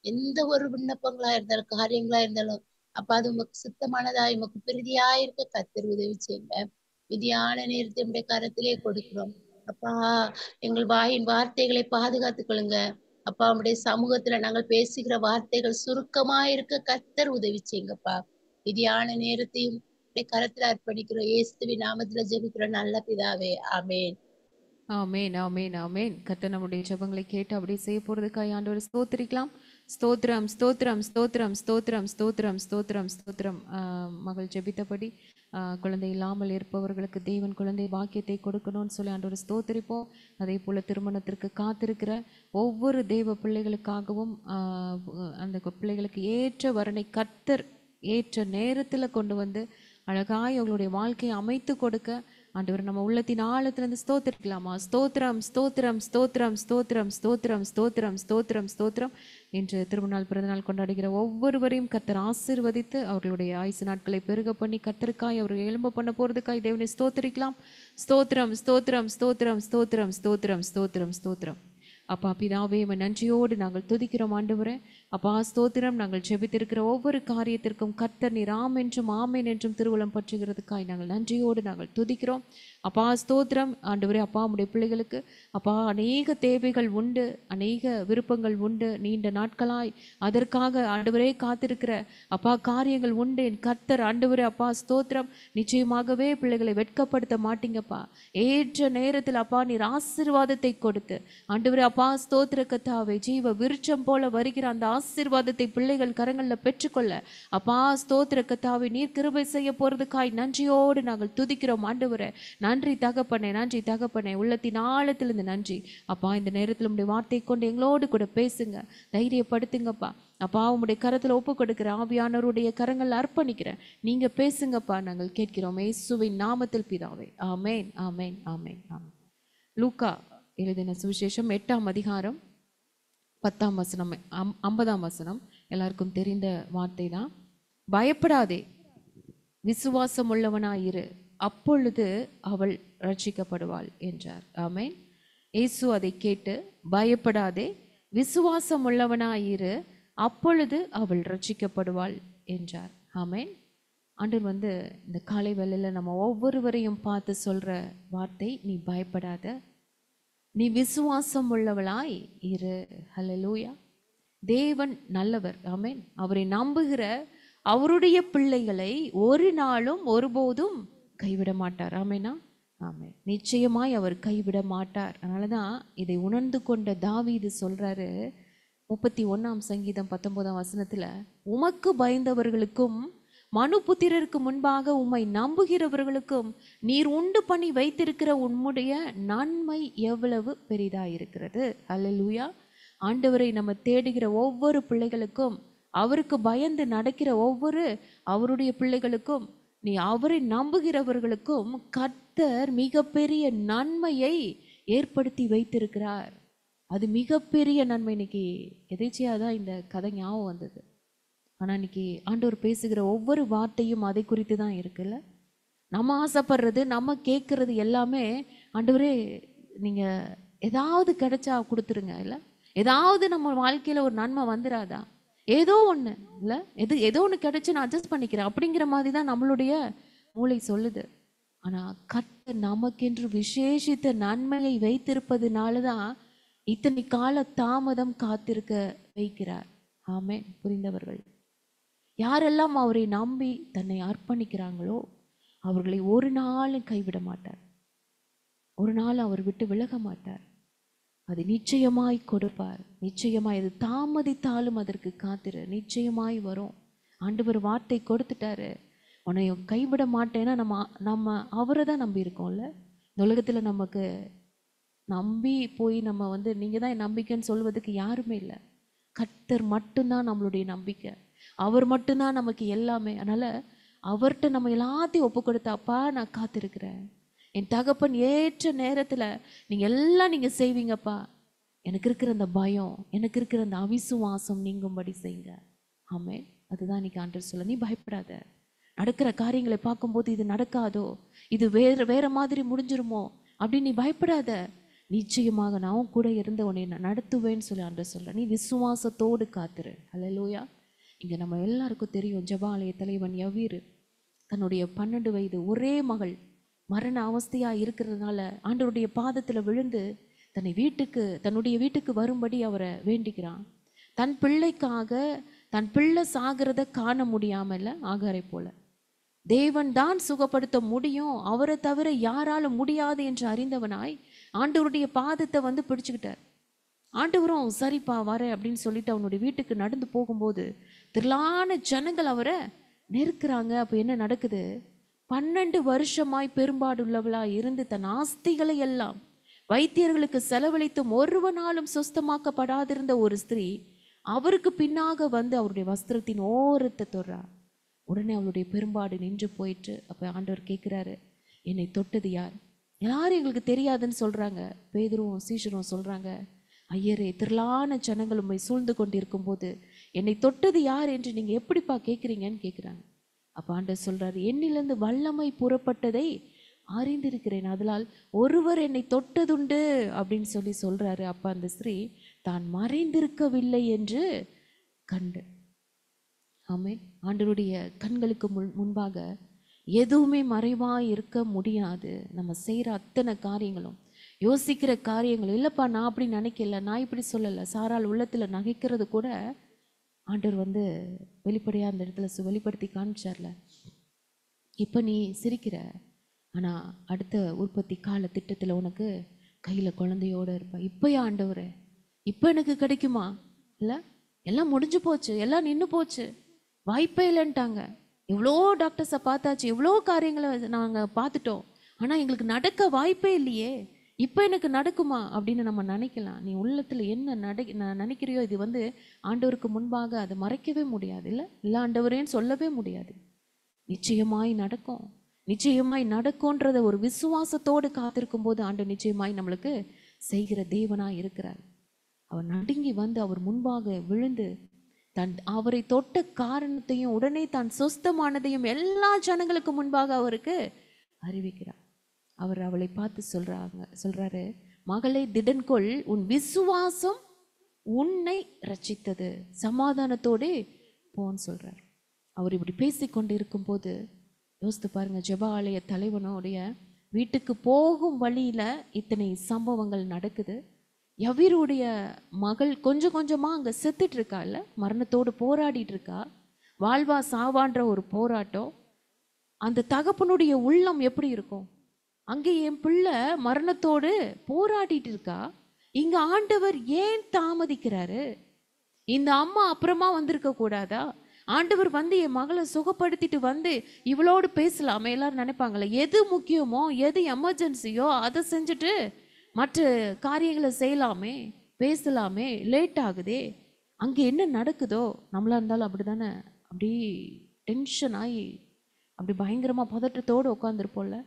[SPEAKER 2] எந்த ஒரு விண்ணப்பங்களா இருந்தாலும் காரியங்களா இருந்தாலும் அப்ப அது உமக்கு சுத்தமானதாய் உமக்கு பிரீதியாய் இருக்க கர்த்தர் உதவி செய்யுங்க. விதியான நேரத்தை உம்முடைய கரத்திலே கொடுக்கிறோம். அப்பா எங்கள் வாயின் வார்த்தைகளை பாதுகாத்துக் கொள்ளுங்க. அப்பா உம்முடைய சமூகத்துல நாங்கள் பேசுகிற வார்த்தைகள் சுருக்கமா இருக்க கர்த்தர் உதவி செய்யுங்கப்பா. விதியான நேரத்தையும் உம்முடைய கரத்துல அர்ப்பணிக்கிறோம். இயேசுவின் நாமத்துல ஜெபிக்கிறோம் நல்ல பிதாவே. ஆமென்.
[SPEAKER 1] ஆமேன் ஆமேன் ஆமேன். கர்த்தர் நம்முடைய ஜெபங்களை கேட்டு அப்படியே செய்ய போறதுக்காக ஆண்டவரை ஸ்தோத்திரிக்கலாம். ஸ்தோத்திரம் ஸ்தோத்திரம் ஸ்தோத்திரம் ஸ்தோத்திரம் ஸ்தோத்திரம் ஸ்தோத்திரம் ஸ்தோத்திரம். மகள் ஜெபித்தபடி குழந்தை இல்லாமல் இருப்பவர்களுக்கு தேவன் குழந்தை பாக்கியத்தை கொடுக்கணும்னு சொல்லி ஆண்டவரை ஸ்தோத்திரிப்போம். அதே போல் திருமணத்திற்கு காத்திருக்கிற ஒவ்வொரு தேவ பிள்ளைகளுக்காகவும் அந்த பிள்ளைகளுக்கு ஏற்ற வரனை கர்த்தர் ஏற்ற நேரத்தில் கொண்டு வந்து அழகாய் அவங்களுடைய வாழ்க்கையை அமைத்து கொடுக்க ஆண்டவர் நம்ம உள்ளத்தின் ஆழத்திலிருந்து ஸ்தோத்திரிக்கலாமா? ஸ்தோத்திரம் ஸ்தோத்திரம் ஸ்தோத்திரம் ஸ்தோத்திரம் ஸ்தோத்திரம் ஸ்தோத்திரம் ஸ்தோத்திரம் ஸ்தோத்திரம். இன்று திருமணநாள் பிறந்தநாள் கொண்டாடுகிற ஒவ்வொருவரையும் கர்த்தர் ஆசீர்வதித்து அவர்களுடைய ஆயுசு நாட்களை பெருக பண்ணி கர்த்தருக்காய் அவர்கள் எழும்ப பண்ண போறதுக்காய் தேவனை ஸ்தோத்திரிக்கலாம். ஸ்தோத்திரம் ஸ்தோத்திரம் ஸ்தோத்திரம் ஸ்தோத்திரம் ஸ்தோத்திரம் ஸ்தோத்திரம் ஸ்தோத்திரம். அப்பா பிதாவே நன்றியோடு நாங்கள் துதிக்கிறோம் ஆண்டவரே. அப்பா ஸ்தோத்திரம். நாங்கள் ஜெபித்திருக்கிற ஒவ்வொரு காரியத்திற்கும் கர்த்தர் நீர் ஆம் என்றும் ஆமேன் என்றும் திருவுளம் பற்றுகிறதுக்காய் நாங்கள் நன்றியோடு நாங்கள் துதிக்கிறோம். அப்பா ஸ்தோத்திரம் ஆண்டவரே. அப்பா உம்முடைய பிள்ளைகளுக்கு அப்பா அநேக தேவைகள் உண்டு, அநேக விருப்பங்கள் உண்டு, நீண்ட நாட்களாய் அதற்காக ஆண்டவரே காத்திருக்கிற அப்பா காரியங்கள் உண்டு. என் கர்த்தர் ஆண்டவரே அப்பா ஸ்தோத்திரம். நிச்சயமாகவே பிள்ளைகளை வெட்கப்படுத்த மாட்டீங்கப்பா. ஏற்ற நேரத்தில் அப்பா நீர் ஆசீர்வாதத்தை கொடுத்து ஆண்டவரே அப்பா ஸ்தோத்திர கர்த்தாவே ஜீவ விருட்சம் போல வருகிற அந்த ஆசீர்வாதத்தை பிள்ளைகள் கரங்களில் பெற்றுக்கொள்ள அப்பா ஸ்தோத்திர கர்த்தாவே நீர் கிருபை செய்ய போறதுக்காய் நன்றியோடு நாங்கள் துதிக்கிறோம் ஆண்டவரே. நன்றி தகப்பனே, நன்றி தகப்பனே, உள்ளத்தின் ஆழத்திலிருந்து நன்றி அப்பா. இந்த நேரத்தில் உம்முடைய வார்த்தை கொண்டு எங்களோடு கூட பேசுங்க, தைரியப்படுத்துங்கப்பா. அப்பா உம்முடைய கரத்தில் ஒப்பு கொடுக்கிற ஆவியானவருடைய கரங்கள் அர்ப்பணிக்கிறேன். நீங்க பேசுங்கப்பா, நாங்கள் கேட்கிறோம் இயேசுவின் நாமத்தில் பிதாவே. ஆமேன் ஆமேன் ஆமேன் ஆமேன். லூக்கா எழுதின சுவிசேஷம் 8ஆம் அதிகாரம் 10ஆம் வசனம் 50ஆம் வசனம் எல்லாருக்கும் தெரிந்த வார்த்தை தான். பயப்படாதே, விசுவாசம் உள்ளவனாயிரு, அப்பொழுது அவள் ரட்சிக்கப்படுவாள் என்றார். ஆமேன். இயேசு அதை கேட்டு பயப்படாதே, விசுவாசம் உள்ளவனாயிரு, அப்பொழுது அவள் ரட்சிக்கப்படுவாள் என்றார். ஆமேன். ஆண்டவர் இந்த காலை வேளையில் நம்ம ஒவ்வொருவரையும் பார்த்து சொல்ற வார்த்தை, நீ பயப்படாத, நீ விசுவாசம் உள்ளவளாய் இரு. ஹல்லேலூயா. தேவன் நல்லவர். ஆமென். அவரை நம்புகிற அவருடைய பிள்ளைகளை ஒரு நாளும் ஒருபோதும் கைவிட மாட்டார். ஆமேனா? ஆமென். நிச்சயமாய் அவர் கைவிட மாட்டார். அதனாலதான் இதை உணர்ந்து கொண்ட தாவீது சொல்றாரு 31ஆம் சங்கீதம் 19ஆம் வசனத்துல, உமக்கு பயந்தவர்களுக்கும் மனுபுத்திரருக்கு முன்பாக உம்மை நம்புகிறவர்களுக்கும் நீர் உண்டு பண்ணி வைத்திருக்கிற உம்முடைய நன்மை எவ்வளவு பெரிதாயிருக்கிறது. அல்லேலூயா. ஆண்டவரை நம்ம தேடுகிற ஒவ்வொரு பிள்ளைகளுக்கும், அவருக்கு பயந்து நடக்கிற ஒவ்வொரு அவருடைய பிள்ளைகளுக்கும், நீ அவரை நம்புகிறவர்களுக்கும் கர்த்தர் மிகப்பெரிய நன்மையை ஏற்படுத்தி வைத்திருக்கிறார். அது மிகப்பெரிய நன்மை. இன்னைக்கு எதேச்சியாக தான் இந்த கதை ஞாபகம் வந்தது. ஆனால் இன்னைக்கு ஆண்டவர் பேசுகிற ஒவ்வொரு வார்த்தையும் அதை குறித்து தான் இருக்குல்ல. நம்ம ஆசைப்படுறது, நம்ம கேட்கறது எல்லாமே, ஆண்டவரே நீங்கள் ஏதாவது கிடைச்சா கொடுத்துருங்க, இல்லை ஏதாவது நம்ம வாழ்க்கையில் ஒரு நன்மை வந்துடாதா, ஏதோ ஒன்று இல்லை, ஏதோ ஒன்று கிடைச்சி நான் அட்ஜஸ்ட் பண்ணிக்கிறேன் அப்படிங்கிற மாதிரி தான் நம்மளுடைய மூளை சொல்லுது. ஆனால் கர்த்தர் நமக்கென்று விசேஷித்த நன்மையை வைத்திருப்பதுனால தான் இத்தனை கால தாமதம் காத்திருக்க வைக்கிறார். ஆமென். புரிந்தவர்கள் யாரெல்லாம் அவரை நம்பி தன்னை அர்ப்பணிக்கிறாங்களோ அவர்களை ஒரு நாளும் கைவிட மாட்டார், ஒரு நாள் அவர் விட்டு விலக மாட்டார். அது நிச்சயமாய் கொடுப்பார். நிச்சயமாய் அது தாமதித்தாலும் அதற்கு காத்திரு, நிச்சயமாய் வரும். ஆண்டவர் வார்த்தை கொடுத்துட்டாரு, உன்னை கைவிட மாட்டேன்னா நம்ம அவரை தான் நம்பி இருக்கோம்ல. இந்த உலகத்தில் நமக்கு நம்பி போய் நம்ம நீங்கள் தான் என் நம்பிக்கைன்னு சொல்வதுக்கு யாருமே இல்லை. கர்த்தர் மட்டும்தான் நம்மளுடைய நம்பிக்கை. அவர் மட்டும்தான் நமக்கு எல்லாமே. அதனால அவர்கிட்ட நம்ம எல்லாத்தையும் ஒப்பு கொடுத்தாப்பா, நான் காத்திருக்கிறேன். என் தகப்பன் ஏற்ற நேரத்துல நீங்க எல்லாம் நீங்க செய்வீங்கப்பா. எனக்கு இருக்கிற அந்த பயம், எனக்கு இருக்கிற அந்த அவிசுவாசம் நீங்கும்படி செய்யுங்க. ஆமென். அதுதான் இன்னைக்கு ஆண்டவர் சொல்ல, நீ பயப்படாத. நடக்கிற காரியங்களை பார்க்கும்போது இது நடக்காதோ, இது வேற மாதிரி முடிஞ்சிருமோ அப்படின்னு நீ பயப்படாத. நிச்சயமாக நான் கூட இருந்து உன்னை நான் நடத்துவேன்னு சொல்லி ஆண்டவர் சொல்ல, நீ விசுவாசத்தோடு காத்துரு. அல்லேலூயா. இங்க நம்ம எல்லாருக்கும் தெரியும், ஜெப ஆலய தலைவன் யவீரு தன்னுடைய 12 வயது ஒரே மகள் மரண அவஸ்தையா இருக்கிறதுனால ஆண்டவருடைய பாதத்துல விழுந்து தன்னுடைய வீட்டுக்கு வரும்படி அவரை வேண்டிக்கிறான். தன் பிள்ளைக்காக தன் பிள்ளை சாகிறத காண முடியாமல ஆகாரை போல, தேவன் தான் சுகப்படுத்த முடியும், அவரை தவிர யாரால முடியாது என்று அறிந்தவனாய் ஆண்டவருடைய பாதத்தை வந்து பிடிச்சுக்கிட்டார். ஆண்டவரும் சரிப்பா வரேன் அப்படின்னு சொல்லிட்டு அவனுடைய வீட்டுக்கு நடந்து போகும்போது திரளான ஜனங்கள் அவரை நெருக்கிறாங்க. அப்போ என்ன நடக்குது? 12 வருஷமாய் பெரும்பாடுள்ளவளா இருந்து தன் ஆஸ்திகளை எல்லாம் வைத்தியர்களுக்கு செலவழித்தும் ஒருவனாலும் சுஸ்தமாக்கப்படாதிருந்த ஒரு ஸ்திரீ அவருக்கு பின்னாக வந்து அவருடைய வஸ்திரத்தின் ஓரத்தை தொடுறா. உடனே அவளுடைய பெரும்பாடு நின்று போயிட்டு. அப்போ ஆண்டவர் கேட்குறாரு, என்னை தொட்டது யார்? யாரும் எங்களுக்கு தெரியாதுன்னு சொல்றாங்க. பேதுருவும் சீஷரும் சொல்றாங்க, ஐயரே, திரளான ஜனங்கள் உம்மை சூழ்ந்து கொண்டிருக்கும் போது என்னை தொட்டது யார் என்று நீங்க எப்படிப்பா கேட்குறீங்கன்னு கேட்குறாங்க. அப்போ ஆண்டவர் சொல்றாரு, என்னிலிருந்து வல்லமை புறப்பட்டதை அறிந்திருக்கிறேன், அதனால் ஒருவர் என்னை தொட்டதுண்டு அப்படின்னு சொல்றாரு. அப்ப அந்த ஸ்திரீ தான் மறைந்திருக்கவில்லை என்று கண்டு. ஆமென். ஆண்டவருடைய கண்களுக்கு முன்பாக எதுவுமே மறைவாய் இருக்க முடியாது. நம்ம செய்யற அத்தனை காரியங்களும், யோசிக்கிற காரியங்கள், இல்லப்பா நான் அப்படி நினைக்கல, நான் இப்படி சொல்லலை, சாரால் உள்ளத்துல நகைக்கிறது கூட ஆண்டவர் வந்து வெளிப்படையா அந்த இடத்துல வெளிப்படுத்தி காமிச்சார்ல. இப்ப நீ சிரிக்கிற, ஆனா அடுத்த உற்பத்தி கால திட்டத்துல உனக்கு கையில குழந்தையோட இருப்ப. இப்பயா ஆண்டவரே, இப்ப எனக்கு கிடைக்குமா? இல்ல, எல்லாம் முடிஞ்சு போச்சு, எல்லாம் நின்று போச்சு, வாய்ப்பே இல்லைன்ட்டாங்க. எவ்வளோ டாக்டர்ஸை பார்த்தாச்சு, எவ்வளோ காரியங்களை நாங்கள் பார்த்துட்டோம், ஆனால் எங்களுக்கு நடக்க வாய்ப்பே இல்லையே, இப்போ எனக்கு நடக்குமா அப்படின்னு நம்ம நினைக்கலாம். நீ உள்ளத்தில் என்ன நினைக்கிறியோ இது வந்து ஆண்டவருக்கு முன்பாக அதை மறைக்கவே முடியாது. இல்லை ஆண்டவரேன்னு சொல்லவே முடியாது. நிச்சயமாய் நடக்கும், நிச்சயமாய் நடக்கும்ன்றத ஒரு விசுவாசத்தோடு காத்திருக்கும் போது ஆண்டவர் நிச்சயமாய் நம்மளுக்கு செய்கிற தேவனாய் இருக்கிறார். அவர் நடுங்கி வந்து அவர் முன்பாக விழுந்து அவரை தொட்ட காரணத்தையும் உடனே தான் சுஸ்தமானதையும் எல்லா ஜனங்களுக்கு முன்பாக அவருக்கு அறிவிக்கிறார். அவர் அவளை பார்த்து சொல்றாரு, மகளே திடன்கொள், உன் விசுவாசம் உன்னை ரட்சித்தது, சமாதானத்தோடு போன்னு சொல்றார். அவர் இப்படி பேசிக்கொண்டு இருக்கும் போது யோசித்து பாருங்க, ஜெப ஆலய தலைவனுடைய வீட்டுக்கு போகும் வழியில இத்தனை சம்பவங்கள் நடக்குது. யவீருடைய மகள் கொஞ்சம் கொஞ்சமா அங்க செத்துட்டு இருக்கா, இல்ல மரணத்தோடு போராடிட்டு இருக்கா. வாழ்வா சாவான்ற ஒரு போராட்டம். அந்த தகப்பனுடைய உள்ளம் எப்படி இருக்கும்? அங்கே என் பிள்ளை மரணத்தோடு போராடிட்டு இருக்கா, இங்க ஆண்டவர் ஏன் தாமதிக்கிறாரு? இந்த அம்மா அப்புறமா வந்திருக்க கூடாதா? ஆண்டவர் வந்து என் மகளை சுகப்படுத்திட்டு வந்து இவளோடு பேசலாமே. எல்லாரும் நினைப்பாங்களே, எது முக்கியமோ எது எமர்ஜென்சியோ அதை செஞ்சுட்டு மற்ற காரியங்களை செய்யலாமே, பேசலாமே, லேட் ஆகுதே. அங்கே என்ன நடக்குதோ, நம்மளா இருந்தாலும் அப்படி தானே, அப்படி டென்ஷன் ஆகி அப்படி பயங்கரமாக பதட்டத்தோடு உட்காந்துருப்போம்ல.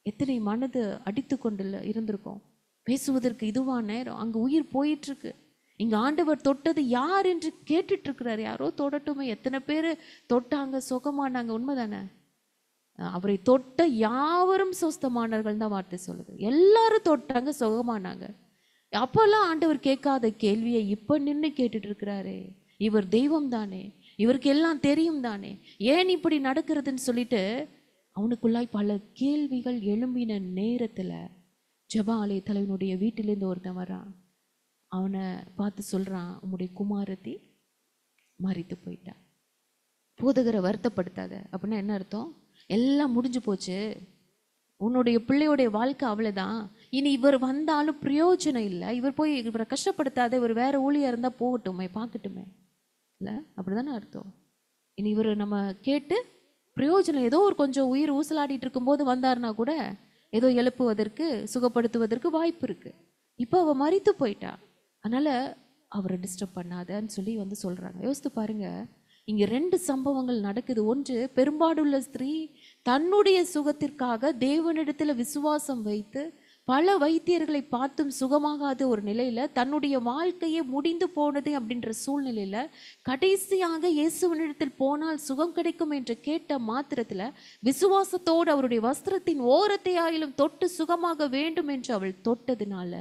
[SPEAKER 1] எத்தனை மனது அடித்து கொண்டு இருந்திருக்கோம். பேசுவதற்கு இதுவான நேரம், அங்கே உயிர் போயிட்டுருக்கு. இங்கே ஆண்டவர் தொட்டது யார் என்று கேட்டுட்டு இருக்கிறார். யாரோ தொடட்டுமே. எத்தனை பேர் தொட்டாங்க, சுகமானாங்க, உண்மைதானே? அவரை தொட்ட யாவரும் சொஸ்தமானவர்கள் தான் வார்த்தை சொல்லுது. எல்லாரும் தொட்டாங்க, சுகமானாங்க. அப்போல்லாம் ஆண்டவர் கேட்காத கேள்வியை இப்ப நின்று கேட்டுட்டு இருக்கிறாரே. இவர் தெய்வம் தானே, இவருக்கு எல்லாம் தெரியும் தானே, ஏன் இப்படி நடக்கிறதுன்னு சொல்லிட்டு அவனுக்குள்ளாய் பல கேள்விகள் எழும்பின நேரத்துல ஜெப ஆலய தலைவனுடைய வீட்டிலேருந்து ஒருத்தன் வரான். அவனை பார்த்து சொல்றான், உன்னுடைய குமாரத்தி மரித்து போயிட்டா. போதகரை வருத்தப்படுத்தாத. அப்படின்னா என்ன அர்த்தம்? எல்லாம் முடிஞ்சு போச்சு, உன்னுடைய பிள்ளையோடைய வாழ்க்கை அவ்வளவுதான், இனி இவர் வந்தாலும் பிரயோஜனம் இல்லை, இவரை கஷ்டப்படுத்தாத, இவர் வேற ஊழியா இருந்தா போகட்டுமே, பார்க்கட்டுமே, இல்லை அப்படிதானே அர்த்தம். இனி இவர் நம்ம கேட்டு பிரயோஜனம், ஏதோ ஒரு கொஞ்சம் உயிர் ஊசலாடிட்டு இருக்கும்போது வந்தாருன்னா கூட ஏதோ எழுப்புவதற்கு சுகப்படுத்துவதற்கு வாய்ப்பு இருக்கு. இப்போ அவ மரித்து போயிட்டா. அதனால அவரை டிஸ்டர்ப் பண்ணாதன்னு சொல்லி சொல்றாங்க. யோசித்து பாருங்க, இங்க 2 சம்பவங்கள் நடக்குது. ஒன்று, பெரும்பாடுள்ள ஸ்திரீ தன்னுடைய சுகத்திற்காக தேவனிடத்துல விசுவாசம் வைத்து பல வைத்தியர்களை பார்த்தும் சுகமாகாத ஒரு நிலையில தன்னுடைய வாழ்க்கையே முடிந்து போனது அப்படின்ற சூழ்நிலையில கடைசியாக இயேசுவனிடத்தில் போனால் சுகம் கிடைக்கும் என்று கேட்ட மாத்திரத்துல விசுவாசத்தோடு அவருடைய வஸ்திரத்தின் ஓரத்தை ஆயிலும் தொட்டு சுகமாக வேண்டும் என்று அவள் தொட்டதுனால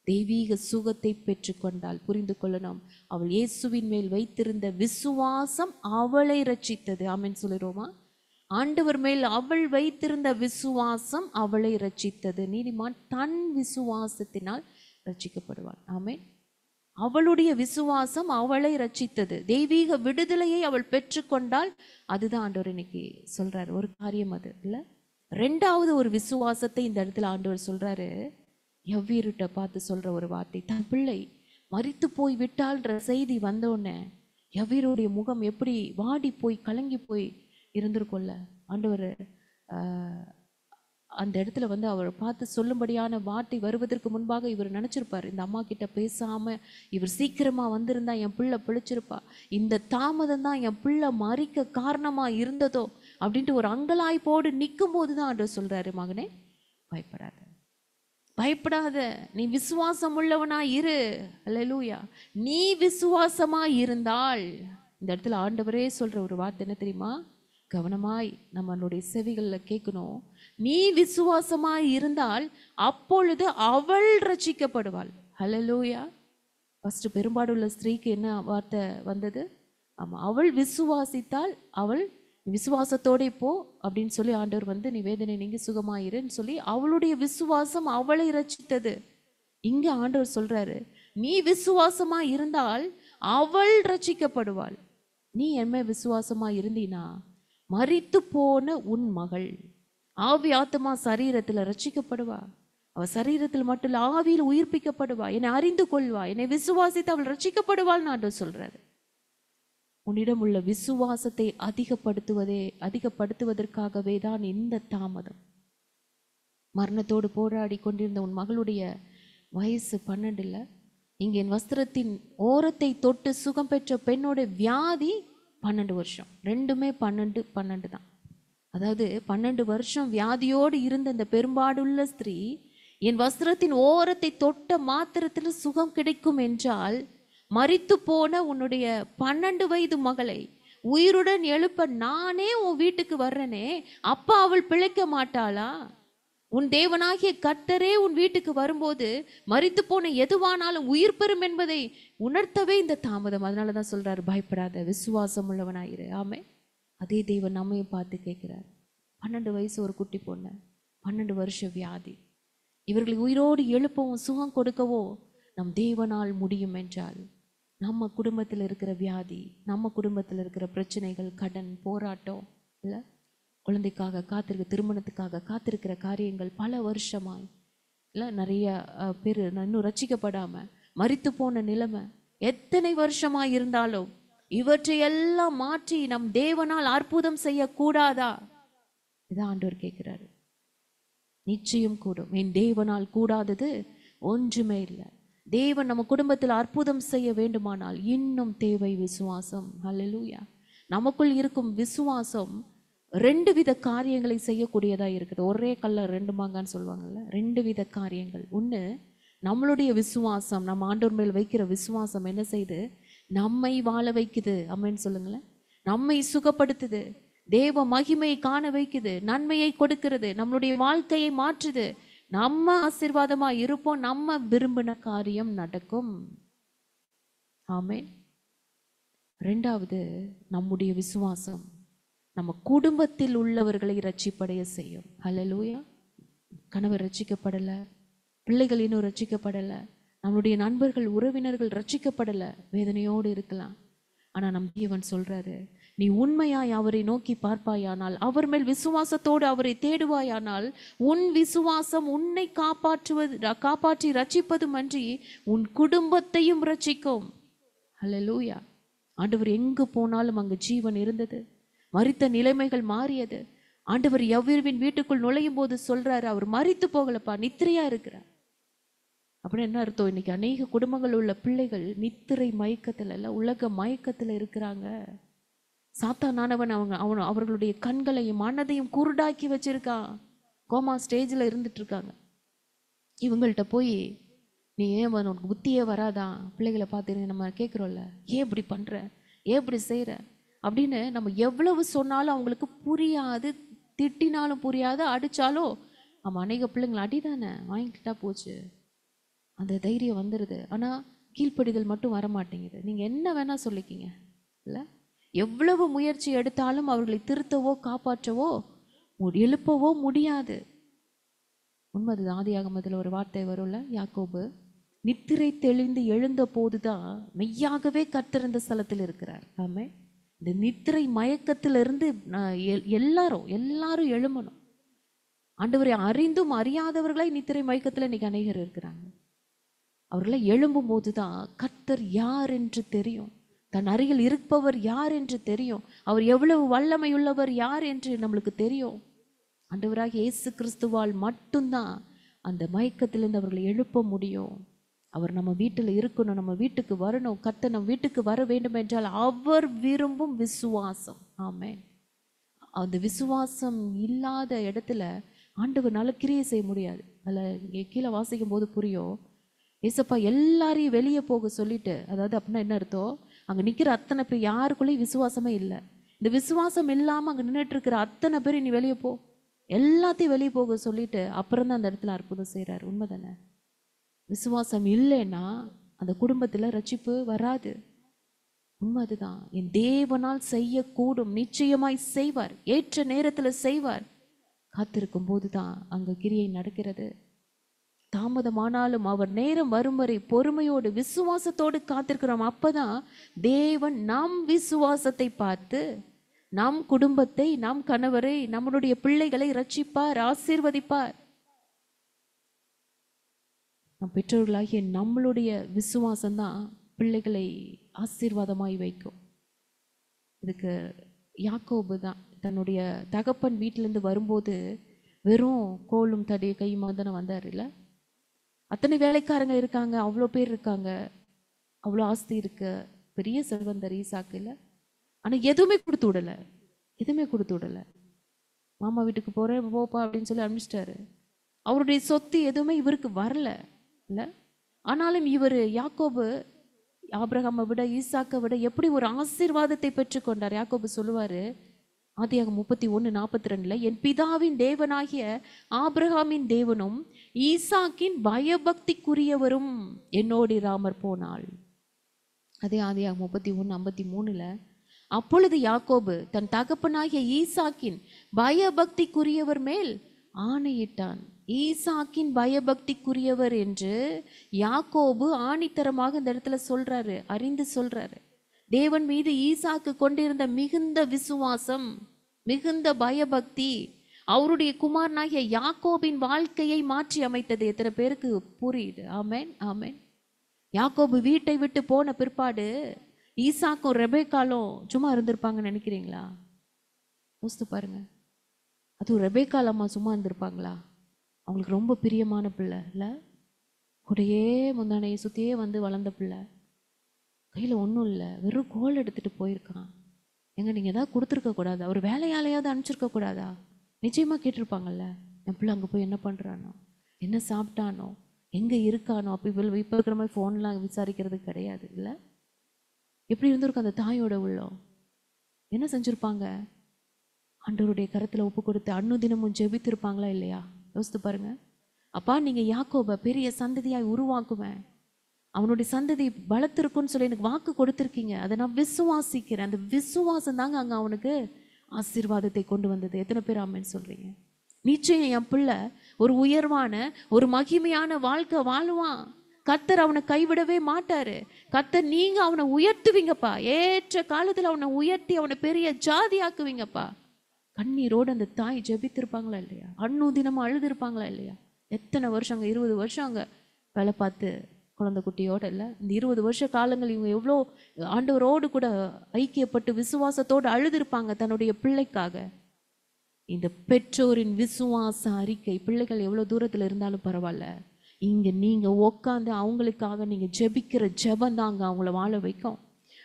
[SPEAKER 1] தெய்வீக சுகத்தை பெற்றுக்கொண்டாள். புரிந்து கொள்ளணும், அவள் இயேசுவின் மேல் வைத்திருந்த விசுவாசம் அவளை ரட்சித்தது. ஆமென் சொல்லுறோமா? ஆண்டவர் மேல் அவள் வைத்திருந்த விசுவாசம் அவளை ரட்சித்தது. நீதிமான் தன் விசுவாசத்தினால் ரட்சிக்கப்படுவாள். ஆமென். அவளுடைய விசுவாசம் அவளை ரட்சித்தது. தெய்வீக விடுதலையை அவள் பெற்றுக்கொண்டால். அதுதான் ஆண்டவர் இன்னைக்கு சொல்றாரு ஒரு காரியம். அது இல்ல, 2வது ஒரு விசுவாசத்தை இந்த இடத்துல ஆண்டவர் சொல்றாரு. எவ்வீருட்ட பார்த்து சொல்ற ஒரு வார்த்தை, தன் பிள்ளை மரித்து போய் விட்டால்ன்ற செய்தி வந்தோடனே எவ்வீருடைய முகம் எப்படி வாடி போய் கலங்கி போய் இருந்திருக்கும்ல. ஆண்டவர் அந்த இடத்துல அவரை பார்த்து சொல்லும்படியான வார்த்தை வருவதற்கு முன்பாக இவர் நினைச்சிருப்பார், இந்த அம்மா கிட்ட பேசாம இவர் சீக்கிரமா வந்திருந்தா என் பிள்ளை பிழைச்சிருப்பா, இந்த தாமதம் தான் என் பிள்ளை மறிக்க காரணமா இருந்ததோ அப்படின்ட்டு ஒரு அங்கலாய்ப்போடு நிற்கும் போதுதான் ஆண்டவர் சொல்றாரு, மகனே பயப்படாத, பயப்படாத, நீ விசுவாசம் உள்ளவனா இரு. அல்லேலூயா. நீ விசுவாசமா இருந்தால், இந்த இடத்துல ஆண்டவரே சொல்ற ஒரு வார்த்தை என்ன தெரியுமா? கவனமாய் நம்மளுடைய செவிகளில் கேட்கணும். நீ விசுவாசமாய் இருந்தால் அப்பொழுது அவள் ரட்சிக்கப்படுவாள். அல்லேலூயா. ஃபர்ஸ்ட் பெரும்பாடுள்ள ஸ்திரீக்கு என்ன வார்த்தை வந்தது? ஆமா, அவள் விசுவாசித்தால், அவள் விசுவாசத்தோட போ அப்படின்னு சொல்லி ஆண்டவர் நீ வேதனை நீங்க சுகமாயிருன்னு சொல்லி அவளுடைய விசுவாசம் அவளை ரட்சித்தது. இங்க ஆண்டவர் சொல்றாரு, நீ விசுவாசமா இருந்தால் அவள் ரட்சிக்கப்படுவாள். நீ என்ன விசுவாசமா இருந்தீனா மரித்து போன உன் மகள் ஆவி ஆத்மா சரீரத்துல ரட்சிக்கப்படுவா. அவள் சரீரத்தில் மட்டும் இல்ல, ஆவியில் உயிர்ப்பிக்கப்படுவா. என்னை அறிந்து கொள்வா, என்னை விசுவாசித்து அவள் ரட்சிக்கப்படுவாள்னு ஆண்டவர் சொல்றாரு. உன்னிடம் உள்ள விசுவாசத்தை அதிகப்படுத்துவதற்காகவே தான் இந்த தாமதம். மரணத்தோடு போராடி கொண்டிருந்த உன் மகளுடைய வயசு 12. இங்கே என் வஸ்திரத்தின் ஓரத்தை தொட்டு சுகம் பெற்ற பெண்ணோட வியாதி 12 வருஷம். ரெண்டுமே 12 தான். அதாவது 12 வருஷம் வியாதியோடு இருந்த இந்த பெரும்பாடுள்ள ஸ்திரீ என் வஸ்திரத்தின் ஓரத்தை தொட்ட மாத்திரத்தில் சுகம் கிடைக்கும் என்றால், மரித்து போன உன்னுடைய 12 வயது மகளை உயிருடன் எழுப்ப நானே உன் வீட்டுக்கு வர்றேனே, அப்பா அவள் பிழைக்க மாட்டாளா? உன் தேவனாகிய கர்த்தரே உன் வீட்டுக்கு வரும்போது மரித்து போன எதுவானாலும் உயிர் பெறும் என்பதை உணர்த்தவே இந்த தாமதம். அதனாலதான் சொல்றாரு, பயப்படாத, விசுவாசம் உள்ளவனாயிரு. ஆமே. அதே தெய்வன் நம்மையும் பார்த்து கேட்கிறார். 12 வயசு ஒரு குட்டி பொண்ணு, 12 வருஷ வியாதி. இவர்களை உயிரோடு எழுப்பவும் சுகம் கொடுக்கவோ நம் தேவனால் முடியும் என்றால், நம்ம குடும்பத்தில் இருக்கிற வியாதி, நம்ம குடும்பத்தில் இருக்கிற பிரச்சனைகள், கடன், போராட்டம், இல்லை குழந்தைக்காக காத்திருக்க, திருமணத்துக்காக காத்திருக்கிற காரியங்கள் பல வருஷமாய், இல்லை நிறைய பேர் இன்னும் ரட்சிக்கப்படாம மரித்து போன நிலைமை எத்தனை வருஷமாய் இருந்தாலும் இவற்றையெல்லாம் மாற்றி நம் தேவனால் அற்புதம் செய்யக்கூடாதா? இதான் ஆண்டவர் கேட்கிறாரு. நிச்சயம் கூடும். என் தேவனால் கூடாதது ஒன்றுமே இல்லை. தேவன் நம்ம குடும்பத்தில் அற்புதம் செய்ய வேண்டுமானால் இன்னும் தேவை விசுவாசம். ஹல்லேலூயா. நமக்குள் இருக்கும் விசுவாசம் 2 வித காரியங்களை செய்யக்கூடியதா இருக்குது. ஒரே கல்ல 2 மாங்கான்னு சொல்லுவாங்கல்ல, 2 வித காரியங்கள். ஒன்று, நம்மளுடைய விசுவாசம், நம்ம ஆண்டவர் மேல் வைக்கிற விசுவாசம் என்ன செய்யுது? நம்மை வாழ வைக்குது. அம்மேன்னு சொல்லுங்களேன். நம்மை சுகப்படுத்துது, தேவ மகிமையை காண வைக்குது, நன்மையை கொடுக்கிறது, நம்மளுடைய வாழ்க்கையை மாற்றுது. நம்ம ஆசீர்வாதமா இருப்போம், நம்ம விரும்பின காரியம் நடக்கும். ஆமென். 2வது, நம்முடைய விசுவாசம் நம்ம குடும்பத்தில் உள்ளவர்களை ரட்சிப்படைய செய்யும். ஹல்லேலூயா. கணவர் ரட்சிக்கப்படலை, பிள்ளைகள் இன்னும் ரட்சிக்கப்படலை, நம்மளுடைய நண்பர்கள் உறவினர்கள் ரட்சிக்கப்படலை, வேதனையோடு இருக்கலாம். ஆனா நம் தேவன் சொல்றாரு, நீ உண்மையாய் அவரை நோக்கி பார்ப்பாயானால், அவர் மேல் விசுவாசத்தோடு அவரை தேடுவாயானால், உன் விசுவாசம் உன்னை காப்பாற்றி ரட்சிப்பதும் அன்றி உன் குடும்பத்தையும் ரட்சிக்கும். ஹல்லேலூயா. ஆண்டவர் எங்கு போனாலும் அங்கு ஜீவன் இருந்தது, மரித்த நிலைமைகள் மாறியது. ஆண்டவர் எவ்வீருவின் வீட்டுக்குள் நுழையும் போது சொல்றாரு, அவர் மரித்து போகலப்பா, நித்திரையா இருக்கிறார். அப்படின்னு என்ன அர்த்தம்? இன்னைக்கு அநேக குடும்பங்கள் உள்ள பிள்ளைகள் நித்திரை மயக்கத்துல இல்ல, உலக மயக்கத்துல இருக்கிறாங்க. சாத்தானானவன் அவர்களுடைய கண்களையும் மனதையும் குருடாக்கி வச்சிருக்கான். கோமா ஸ்டேஜில் இருந்துட்டு இருக்காங்க. இவங்கள்ட்ட போய் நீ ஏன் உனக்கு புத்தியே வராதா? பிள்ளைகளை பார்த்து நம்ம கேட்குறோம்ல, ஏன் இப்படி பண்ணுற, ஏன் இப்படி செய்கிற அப்படின்னு நம்ம எவ்வளவு சொன்னாலும் அவங்களுக்கு புரியாது. திட்டினாலும் புரியாது, அடித்தாலும் நம்ம அநேக பிள்ளைங்களை அடிதானே வாங்கிக்கிட்டா போச்சு, அந்த தைரியம் வந்துடுது. ஆனால் கீழ்ப்படிதல் மட்டும் வர மாட்டேங்குது. நீங்கள் என்ன வேணால் சொல்லிக்கிங்க இல்லை, எவ்வளவு முயற்சி எடுத்தாலும் அவர்களை திருத்தவோ காப்பாற்றவோ எழுப்பவோ முடியாது. உண்மது. ஆதியாகமத்தில் ஒரு வார்த்தை வரும்ல, யாக்கோபு நித்திரை தெளிந்து எழுந்த போதுதான் மெய்யாகவே கர்த்தர் இந்த ஸ்தலத்தில் இருக்கிறார். ஆமே. இந்த நித்திரை மயக்கத்திலிருந்து எல்லாரும் எழும்பணும். ஆண்டவரை அறிந்தும் அறியாதவர்களாய் நித்திரை மயக்கத்தில் இன்னைக்கு அநேகர் இருக்கிறாங்க. அவர்களை எழும்பும் போதுதான் கர்த்தர் யார் என்று தெரியும், தன் அருகில் இருப்பவர் யார் என்று தெரியும், அவர் எவ்வளவு வல்லமையுள்ளவர் யார் என்று நம்மளுக்கு தெரியும். ஆண்டவராக இயேசு கிறிஸ்துவால் மட்டும்தான் அந்த மயக்கத்திலிருந்து அவர்களை எழுப்ப முடியும். அவர் நம்ம வீட்டில் இருக்கணும், நம்ம வீட்டுக்கு வரணும். கர்த்தர் நம்ம வீட்டுக்கு வர வேண்டும் என்றால் அவர் விரும்பும் விசுவாசம். ஆமென். அந்த விசுவாசம் இல்லாத இடத்துல ஆண்டவர்னால கிரியை செய்ய முடியாது. அதில் இங்கே கீழே வாசிக்கும் போது புரியும். ஏசப்பா எல்லாரையும் வெளியே போக சொல்லிட்டு, அதாவது அப்படின்னா என்ன அர்த்தம்? அங்கே நிற்கிற அத்தனை பேர் யாருக்குள்ளேயும் விசுவாசமே இல்லை. இந்த விசுவாசம் இல்லாமல் அங்கே நின்றுட்டு இருக்கிற அத்தனை பேர் நீ வெளியே போ, எல்லாத்தையும் வெளியே போக சொல்லிட்டு அப்புறம் தான் அந்த இடத்துல அற்புதம் செய்கிறார். உண்மை தானே? விசுவாசம் இல்லைன்னா அந்த குடும்பத்தில் ரட்சிப்பு வராது. உண்மை அதுதான். என் தேவனால் செய்யக்கூடும், நிச்சயமாய் செய்வார், ஏற்ற நேரத்தில் செய்வார். காத்திருக்கும் போது தான் அங்கே கிரியை நடக்கிறது. தாமதமானாலும் அவர் நேரம் வரும் வரை பொறுமையோடு விசுவாசத்தோடு காத்திருக்கிறோம். அப்பதான் தேவன் நம் விசுவாசத்தை பார்த்து நம் குடும்பத்தை, நம் கணவரை, நம்மளுடைய பிள்ளைகளை ரட்சிப்பார், ஆசீர்வதிப்பார். நம் பெற்றோர்களாகிய நம்மளுடைய விசுவாசம்தான் பிள்ளைகளை ஆசீர்வாதமாய் வைக்கும். இதுக்கு யாக்கோபு தான் தன்னுடைய தகப்பன் வீட்டிலேருந்து வரும்போது வெறும் கோலும் தடி கையுமா தானே வந்தார் இல்லை? அத்தனை வேலைக்காரங்க இருக்காங்க, அவ்வளோ பேர் இருக்காங்க, அவ்வளோ ஆஸ்தி இருக்கு, பெரிய செல்வந்தர் ஈசாக்கு இல்லை. ஆனால் எதுவுமே கொடுத்து விடலை. மாமா வீட்டுக்கு போகிறேன் போப்பா அப்படின்னு சொல்லி அனுப்பிச்சிட்டாரு. அவருடைய சொத்து எதுவுமே இவருக்கு வரல இல்லை. ஆனாலும் இவர் யாக்கோபு ஆபிரகாமை விட ஈசாக்கை விட எப்படி ஒரு ஆசீர்வாதத்தை பெற்றுக்கொண்டார். யாக்கோபு சொல்லுவார் ஆதியாகமம் 31:42, என் பிதாவின் தேவனாகிய ஆபிரகாமின் தேவனும் ஈசாக்கின் பயபக்திக்குரியவரும் என்னோடு இராமற் போனாள். அதே ஆதியாகமம் 31:53, அப்பொழுது யாக்கோபு தன் தகப்பனாகிய ஈசாக்கின் பயபக்திக்குரியவர் மேல் ஆணையிட்டான். ஈசாக்கின் பயபக்திக்குரியவர் என்று யாக்கோபு ஆணித்தரமாக இந்த இடத்துல சொல்றாரு, அறிந்து சொல்றாரு. தேவன் மீது ஈசாக்கு கொண்டிருந்த மிகுந்த விசுவாசம், மிகுந்த பயபக்தி அவருடைய குமாரனாகிய யாக்கோபின் வாழ்க்கையை மாற்றி அமைத்தது. எத்தனை பேருக்கு புரியுது? ஆமென், ஆமென். யாக்கோபு வீட்டை விட்டு போன பிற்பாடு ஈசாக்கும் ரெபேக்காலும் சும்மா இருந்திருப்பாங்கன்னு நினைக்கிறீங்களா? யோசித்து பாருங்க. அதுவும் ரெபேக்கால் அம்மா சும்மா இருந்திருப்பாங்களா? அவங்களுக்கு ரொம்ப பிரியமான பிள்ளை இல்லை, கூடையே முந்தானையை சுற்றியே வந்து வளர்ந்த பிள்ளை, கையில் ஒன்றும் இல்லை, வெறும் கோல் எடுத்துகிட்டு போயிருக்கான். எங்க நீங்கள் ஏதாவது கொடுத்துருக்க கூடாதா? ஒரு வேலையாலையாவது அனுப்பிச்சிருக்க கூடாதா? நிச்சயமாக கேட்டிருப்பாங்கல்ல, என் பிள்ளை அங்கே போய் என்ன பண்ணுறானோ, என்ன சாப்பிட்டானோ, எங்கே இருக்கானோ. அப்போ இப்போ இருக்கிற மாதிரி ஃபோன்லாம் விசாரிக்கிறது கிடையாது இல்லை. எப்படி இருந்திருக்கும் அந்த தாயோட உள்ளம்? என்ன செஞ்சுருப்பாங்க? ஆண்டவருடைய கரத்தில் ஒப்பு கொடுத்து அன்னுதினமும் ஜெபித்திருப்பாங்களா இல்லையா? யோசித்து பாருங்க. அப்பா, நீங்கள் யாக்கோபை பெரிய சந்ததியாய் உருவாக்குவேன், அவனுடைய சந்ததி பலத்திருக்குன்னு சொல்லி எனக்கு வாக்கு கொடுத்துருக்கீங்க, அதை நான் விசுவாசிக்கிறேன். அந்த விசுவாசம் தாங்க அங்கே அவனுக்கு ஆசீர்வாதத்தை கொண்டு வந்தது. எத்தனை பேர் ஆமென் சொல்றீங்க? நிச்சயம் என் பிள்ளை ஒரு உயர்வான ஒரு மகிமையான வாழ்க்கை வாழுவான். கர்த்தர் அவனை கைவிடவே மாட்டாரு. கர்த்தர் நீங்க அவனை உயர்த்துவீங்கப்பா, ஏற்ற காலத்தில் அவனை உயர்த்தி அவனை பெரிய ஜாதியாக்குவீங்கப்பா. கண்ணீரோடு அந்த தாய் ஜெபித்திருப்பாங்களா இல்லையா? அன்னுதினமா அழுதுருப்பாங்களா இல்லையா? எத்தனை வருஷம் அங்கே 20 வருஷம் அங்கே வேலை பார்த்து குழந்தை குட்டியோட இல்லை. இந்த 20 வருஷ காலங்கள் இவங்க எவ்வளோ ஆண்டவரோடு கூட ஐக்கியப்பட்டு விசுவாசத்தோடு அழுதுருப்பாங்க தன்னுடைய பிள்ளைக்காக. இந்த பெற்றோரின் விசுவாச அறிக்கை, பிள்ளைகள் எவ்வளோ தூரத்தில் இருந்தாலும் பரவாயில்ல, இங்கே நீங்கள் உட்காந்து அவங்களுக்காக நீங்கள் ஜெபிக்கிற ஜெபம் தாங்க அவங்கள வாழ வைக்கும்,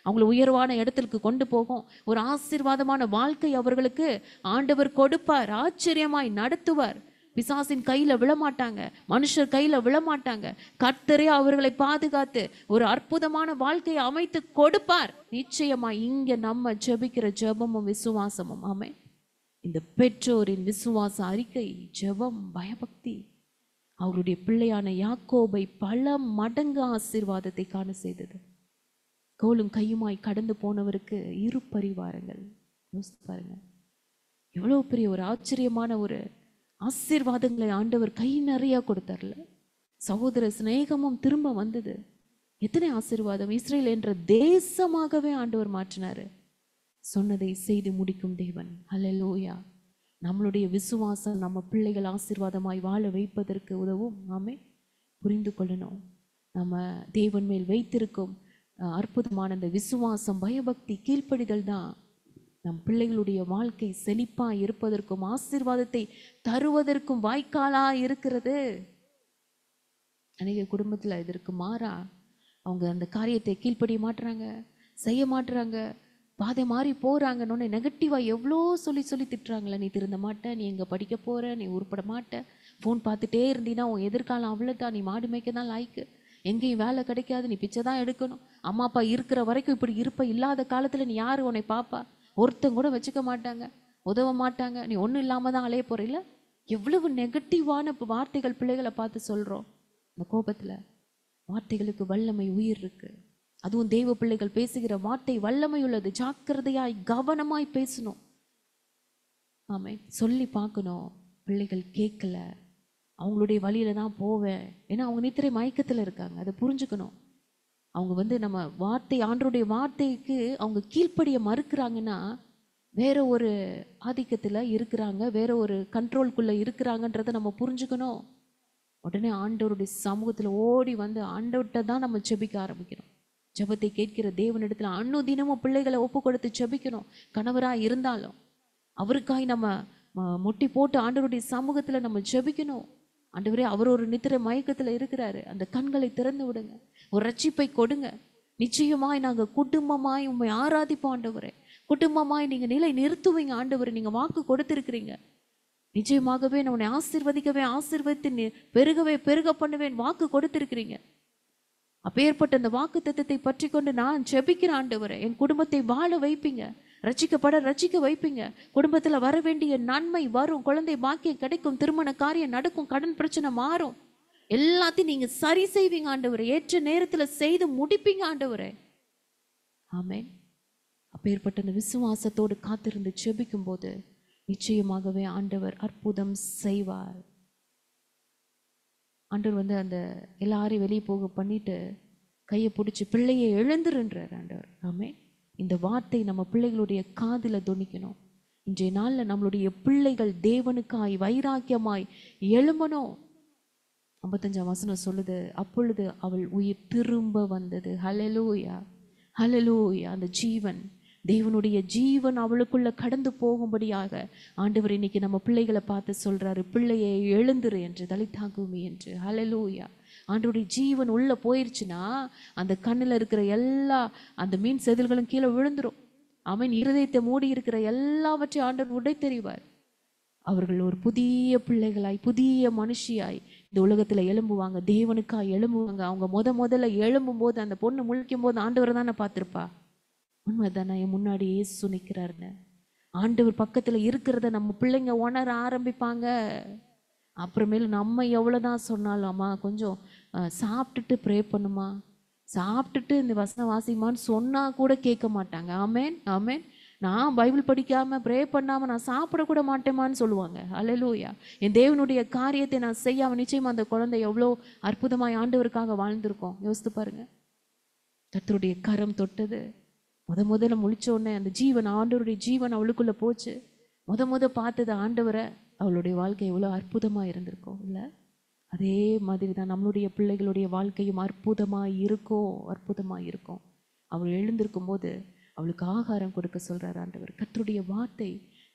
[SPEAKER 1] அவங்கள உயர்வான இடத்திற்கு கொண்டு போகும். ஒரு ஆசீர்வாதமான வாழ்க்கை அவர்களுக்கு ஆண்டவர் கொடுப்பார், ஆச்சரியமாய் நடத்துவார். பிசாசின் கையில் விழமாட்டாங்க, மனுஷர் கையில் விழமாட்டாங்க. கர்த்தரே அவர்களை பாதுகாத்து ஒரு அற்புதமான வாழ்க்கையை அமைத்து கொடுப்பார் நிச்சயமாய். இங்கே நம்ம ஜெபிக்கிற ஜெபமும் விசுவாசமும், ஆமே, இந்த பெற்றோரின் விசுவாச அறிக்கை, ஜெபம், பயபக்தி அவருடைய பிள்ளையான யாக்கோபை பல மடங்கு ஆசீர்வாதத்தை காண செய்தது. கோலும் கையுமாய் கடந்து போனவருக்கு இரு பரிவாரங்கள். யோசித்து பாருங்க, எவ்வளோ பெரிய ஒரு ஆச்சரியமான ஒரு ஆசீர்வாதங்களை ஆண்டவர் கை நிறையா கொடுத்தார்ல. சகோதர சிநேகமும் திரும்ப வந்தது. எத்தனை ஆசீர்வாதம்! இஸ்ரேல் என்ற தேசமாகவே ஆண்டவர் மாற்றினாரு. சொன்னதை செய்து முடிக்கும் தேவன். ஹல்லேலூயா. நம்மளுடைய விசுவாசம் நம்ம பிள்ளைகள் ஆசீர்வாதமாய் வாழ வைப்பதற்கு உதவும். ஆமே, புரிந்து கொள்ளணும். நம்ம தேவன் மேல் வைத்திருக்கும் அற்புதமான இந்த விசுவாசம், பயபக்தி, கீழ்ப்படிதல் தான் நம் பிள்ளைகளுடைய வாழ்க்கை செழிப்பா இருப்பதற்கும் ஆசீர்வாதத்தை தருவதற்கும் வாய்க்காலா இருக்கிறது. அநேக குடும்பத்தில் இதற்கு மாறா அவங்க அந்த காரியத்தை கீழ்ப்படிய மாட்டுறாங்க, செய்ய மாட்டுறாங்க, பாதை மாறி போறாங்கன்னு நெகட்டிவாக எவ்வளோ சொல்லி சொல்லி திட்டுறாங்களே. நீ திருந்த மாட்ட, நீ எங்கே படிக்க போற, நீ உருப்பட மாட்ட, ஃபோன் பார்த்துட்டே இருந்தீன்னா உன் எதிர்காலம் அவ்வளோதான், நீ மாடு மேய்க்க தான் லாய்க்கு, எங்கேயும் வேலை கிடைக்காது, நீ பிச்சை தான் எடுக்கணும், அம்மா அப்பா இருக்கிற வரைக்கும் இப்படி இருப்ப, இல்லாத காலத்தில் நீ யார் உன்னை பாப்பா, ஒருத்தங்க கூட வச்சுக்க மாட்டாங்க, உதவ மாட்டாங்க, நீ ஒன்றும் இல்லாமல் தான் அலைய போறில்ல. எவ்வளவு நெகட்டிவான வார்த்தைகள் பிள்ளைகளை பார்த்து சொல்கிறோம். இந்த கோபத்தில் வார்த்தைகளுக்கு வல்லமை, உயிர் இருக்கு. அதுவும் தெய்வ பிள்ளைகள் பேசுகிற வார்த்தை வல்லமை உள்ளது. ஜாக்கிரதையாய் கவனமாய் பேசணும். ஆமே, சொல்லி பார்க்கணும். பிள்ளைகள் கேட்கல, அவங்களுடைய வழியில தான் போவேன், ஏன்னா அவங்க நித்திரை மயக்கத்தில் இருக்காங்க. அதை புரிஞ்சுக்கணும். அவங்க நம்ம வார்த்தை, ஆண்டவருடைய வார்த்தைக்கு அவங்க கீழ்ப்படிய மறுக்கிறாங்கன்னா வேற ஒரு ஆதிக்கத்தில் இருக்கிறாங்க, வேற ஒரு கண்ட்ரோல்குள்ளே இருக்கிறாங்கன்றதை நம்ம புரிஞ்சுக்கணும். உடனே ஆண்டவருடைய சமூகத்தில் ஓடி வந்து ஆண்டவர்கிட்ட தான் நம்ம ஜெபிக்க ஆரம்பிக்கணும். ஜெபத்தை கேட்கிற தேவனிடத்துல அன்னுதினமும் பிள்ளைகளை ஒப்பு கொடுத்து ஜெபிக்கணும். கணவராக இருந்தாலும் அவருக்காய் நம்ம முட்டி போட்டு ஆண்டவருடைய சமூகத்தில் நம்ம ஜெபிக்கணும். ஆண்டவரே, அவர் ஒரு நித்திரை மயக்கத்தில் இருக்கிறாரு, அந்த கண்களை திறந்து விடுங்க, ஒரு ரட்சிப்பை கொடுங்க. நிச்சயமாய் நாங்கள் குடும்பமாய் உண்மை ஆராதிப்போம் ஆண்டவரே, குடும்பமாய் நீங்கள் நிலை நிறுத்துவீங்க ஆண்டவரே, நீங்கள் வாக்கு கொடுத்திருக்கிறீங்க. நிச்சயமாகவே நான் உன்னை ஆசீர்வதிக்கவே ஆசீர்வதித்து பெருகவே பெருக பண்ணுவேன் வாக்கு கொடுத்திருக்கிறீங்க. அப்பேற்பட்ட அந்த வாக்கு தத்தத்தை பற்றி கொண்டு நான் ஜெபிக்கிற ஆண்டவரே, என் குடும்பத்தை வாழ வைப்பீங்க, ரட்சிக்கப்பட ரட்சிக்க வைப்பீங்க. குடும்பத்துல வர வேண்டிய நன்மை வரும், குழந்தை பாக்கியம் கிடைக்கும், திருமண காரியம் நடக்கும், கடன் பிரச்சனை மாறும், எல்லாத்தையும் நீங்க சரி செய்வீங்க ஆண்டவரே, ஏற்ற நேரத்துல செய்து முடிப்பீங்க ஆண்டவரே. ஆமென். அப்பேற்பட்ட அந்த விசுவாசத்தோடு காத்திருந்து ஜெபிக்கும் போது நிச்சயமாகவே ஆண்டவர் அற்புதம் செய்வார். ஆண்டவர் அந்த எல்லாரையும் வெளியே போக பண்ணிட்டு கையை பிடிச்சி பிள்ளையை எழுந்துருன்றார் ஆண்டவர். ஆமென். இந்த வார்த்தை நம்ம பிள்ளைகளுடைய காதில் தொனிக்கணும். இன்றைய நாளில் நம்மளுடைய பிள்ளைகள் தேவனுக்காய் வைராக்கியமாய் எழும்பணும். 55 வசனம் சொல்லுது, அப்பொழுது அவள் உயிர் திரும்ப வந்தது. ஹல்லேலூயா, ஹல்லேலூயா. அந்த ஜீவன், தேவனுடைய ஜீவன் அவளுக்குள்ள கடந்து போகும்படியாக ஆண்டவர் இன்னைக்கு நம்ம பிள்ளைகளை பார்த்து சொல்றாரு, பிள்ளையை எழுந்துரு என்று, தலித்தாகுமி என்று. ஹல்லேலூயா. ஆண்டவருடைய ஜீவன் உள்ள போயிருச்சுன்னா அந்த கண்ணில் இருக்கிற எல்லா அந்த மீன் செதில்களும் கீழே விழுந்துரும். அவன் இருதயத்தை மூடி இருக்கிற எல்லாவற்றையும் ஆண்டவர் உடை தெரிவார். அவர்கள் ஒரு புதிய பிள்ளைகளாய், புதிய மனுஷியாய் இந்த உலகத்துல எழும்புவாங்க, தேவனுக்காய் எழும்புவாங்க. அவங்க முதல்ல எழும்பும் போது அந்த பொண்ணு முழிக்கும் போது ஆண்டவர் தானே பார்த்திருப்பா. உண்மைதானே? என் முன்னாடி இயேசு நிற்கிறாருன்னு ஆண்டவர் பக்கத்துல இருக்கிறத நம்ம பிள்ளைங்க உணர ஆரம்பிப்பாங்க. அப்புறமேல நம்ம எவ்வளவுதான் சொன்னாலும், அம்மா கொஞ்சம் சாப்பிட்டுட்டு ப்ரே பண்ணுமா, சாப்பிட்டுட்டு இந்த வசனம் வாசிமான்னு சொன்னா கூட கேட்க மாட்டாங்க. ஆமேன், ஆமேன். நான் பைபிள் படிக்காம ப்ரே பண்ணாம நான் சாப்பிடக்கூட மாட்டேமான்னு சொல்லுவாங்க. அல்லேலூயா. என் தேவனுடைய காரியத்தை நான் செய்யாம நிச்சயமா அந்த குழந்தை எவ்வளோ அற்புதமாய் ஆண்டவருக்காக வாழ்ந்திருக்கோம். யோசித்து பாருங்க. கர்த்தருடைய கரம் தொட்டது. முதல்ல முழிச்ச உடனே அந்த ஜீவன், ஆண்டவருடைய ஜீவன் அவளுக்குள்ள போச்சு. பார்த்தது ஆண்டவரை. அவளுடைய வாழ்க்கை எவ்வளோ அற்புதமாக இருந்திருக்கும் இல்லை? அதே மாதிரி தான் நம்மளுடைய பிள்ளைகளுடைய வாழ்க்கையும் அற்புதமாக இருக்கும். அவள் எழுந்திருக்கும் போது அவளுக்கு ஆகாரம் கொடுக்க சொல்கிறார் ஆண்டவர். கர்த்தருடைய வார்த்தை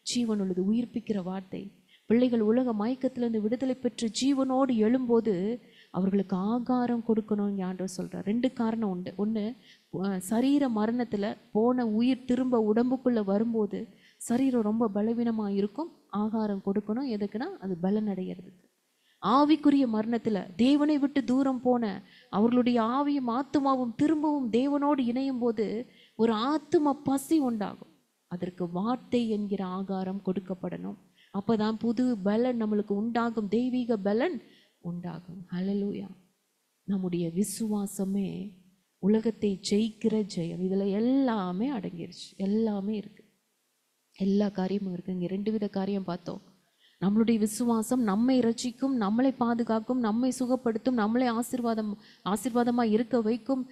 [SPEAKER 1] ஜீவன் உள்ளது, உயிர்ப்பிக்கிற வார்த்தை. பிள்ளைகள் உலக மயக்கத்திலிருந்து விடுதலை பெற்று ஜீவனோடு எழும்போது அவர்களுக்கு ஆகாரம் கொடுக்கணும்னு ஆண்டவர் சொல்கிறார். 2 காரணம் உண்டு. ஒன்று, சரீர மரணத்தில் போன உயிர் திரும்ப உடம்புக்குள்ளே வரும்போது சரீரம் ரொம்ப பலவீனமாக இருக்கும். ஆகாரம் கொடுக்கணும். எதுக்குன்னா அது பலன் அடைகிறதுக்கு. ஆவிக்குரிய மரணத்தில் தேவனை விட்டு தூரம் போன அவர்களுடைய ஆவியும் ஆத்துமாவும் திரும்பவும் தேவனோடு இணையும் போது ஒரு ஆத்தும பசி உண்டாகும். அதற்கு வார்த்தை என்கிற ஆகாரம் கொடுக்கப்படணும். அப்போதான் புது பலன் நம்மளுக்கு உண்டாகும், தெய்வீக பலன் உண்டாகும். ஹல்லேலூயா. நம்முடைய விசுவாசமே உலகத்தை ஜெயிக்கிற ஜெயம். இதில் எல்லாமே அடங்கிருச்சு, எல்லாமே இருக்கு, எல்லா காரியமும் இருக்கு. இங்கே 2 வித காரியம் பார்த்தோம். நம்மளுடைய விசுவாசம் நம்மை ரட்சிக்கும், நம்மளை பாதுகாக்கும், நம்மை சுகப்படுத்தும், நம்மளை ஆசீர்வாதமாக இருக்க வைக்கும்.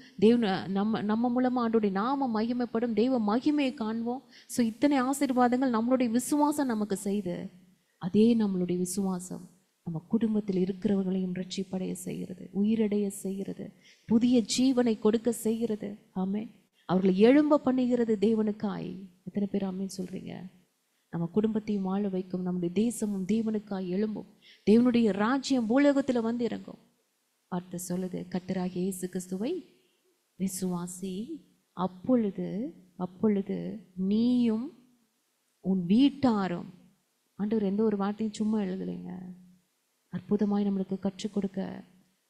[SPEAKER 1] நம்ம மூலமாக ஆண்டோடைய நாம மகிமைப்படும், தெய்வ மகிமையை காண்போம். ஸோ இத்தனை ஆசீர்வாதங்கள் நம்மளுடைய விசுவாசம் நமக்கு செய்து, அதே நம்மளுடைய விசுவாசம் நம்ம குடும்பத்தில் இருக்கிறவர்களையும் ரட்சிப்படைய செய்கிறது, உயிரடைய செய்கிறது, புதிய ஜீவனை கொடுக்க செய்கிறது. ஆமென். அவர்களை எழும்ப பண்ணுகிறது தேவனுக்காய். எத்தனை பேர் ஆமென் சொல்றீங்க? நம்ம குடும்பத்தையும் வாழ வைக்கும், நம்முடைய தேசமும் தேவனுக்காய் எழும்பும், தேவனுடைய ராஜ்யம் பூலோகத்தில் வந்து இறங்கும். வார்த்தை சொல்லுது, கர்த்தராகிய இயேசு கிறிஸ்துவை விசுவாசி, அப்பொழுது நீயும் உன் வீட்டாரும். ஆண்டவர் எந்த ஒரு வார்த்தையும் சும்மா எழுதலைங்க, அற்புதமாய் நம்மளுக்கு கற்றுக் கொடுக்க,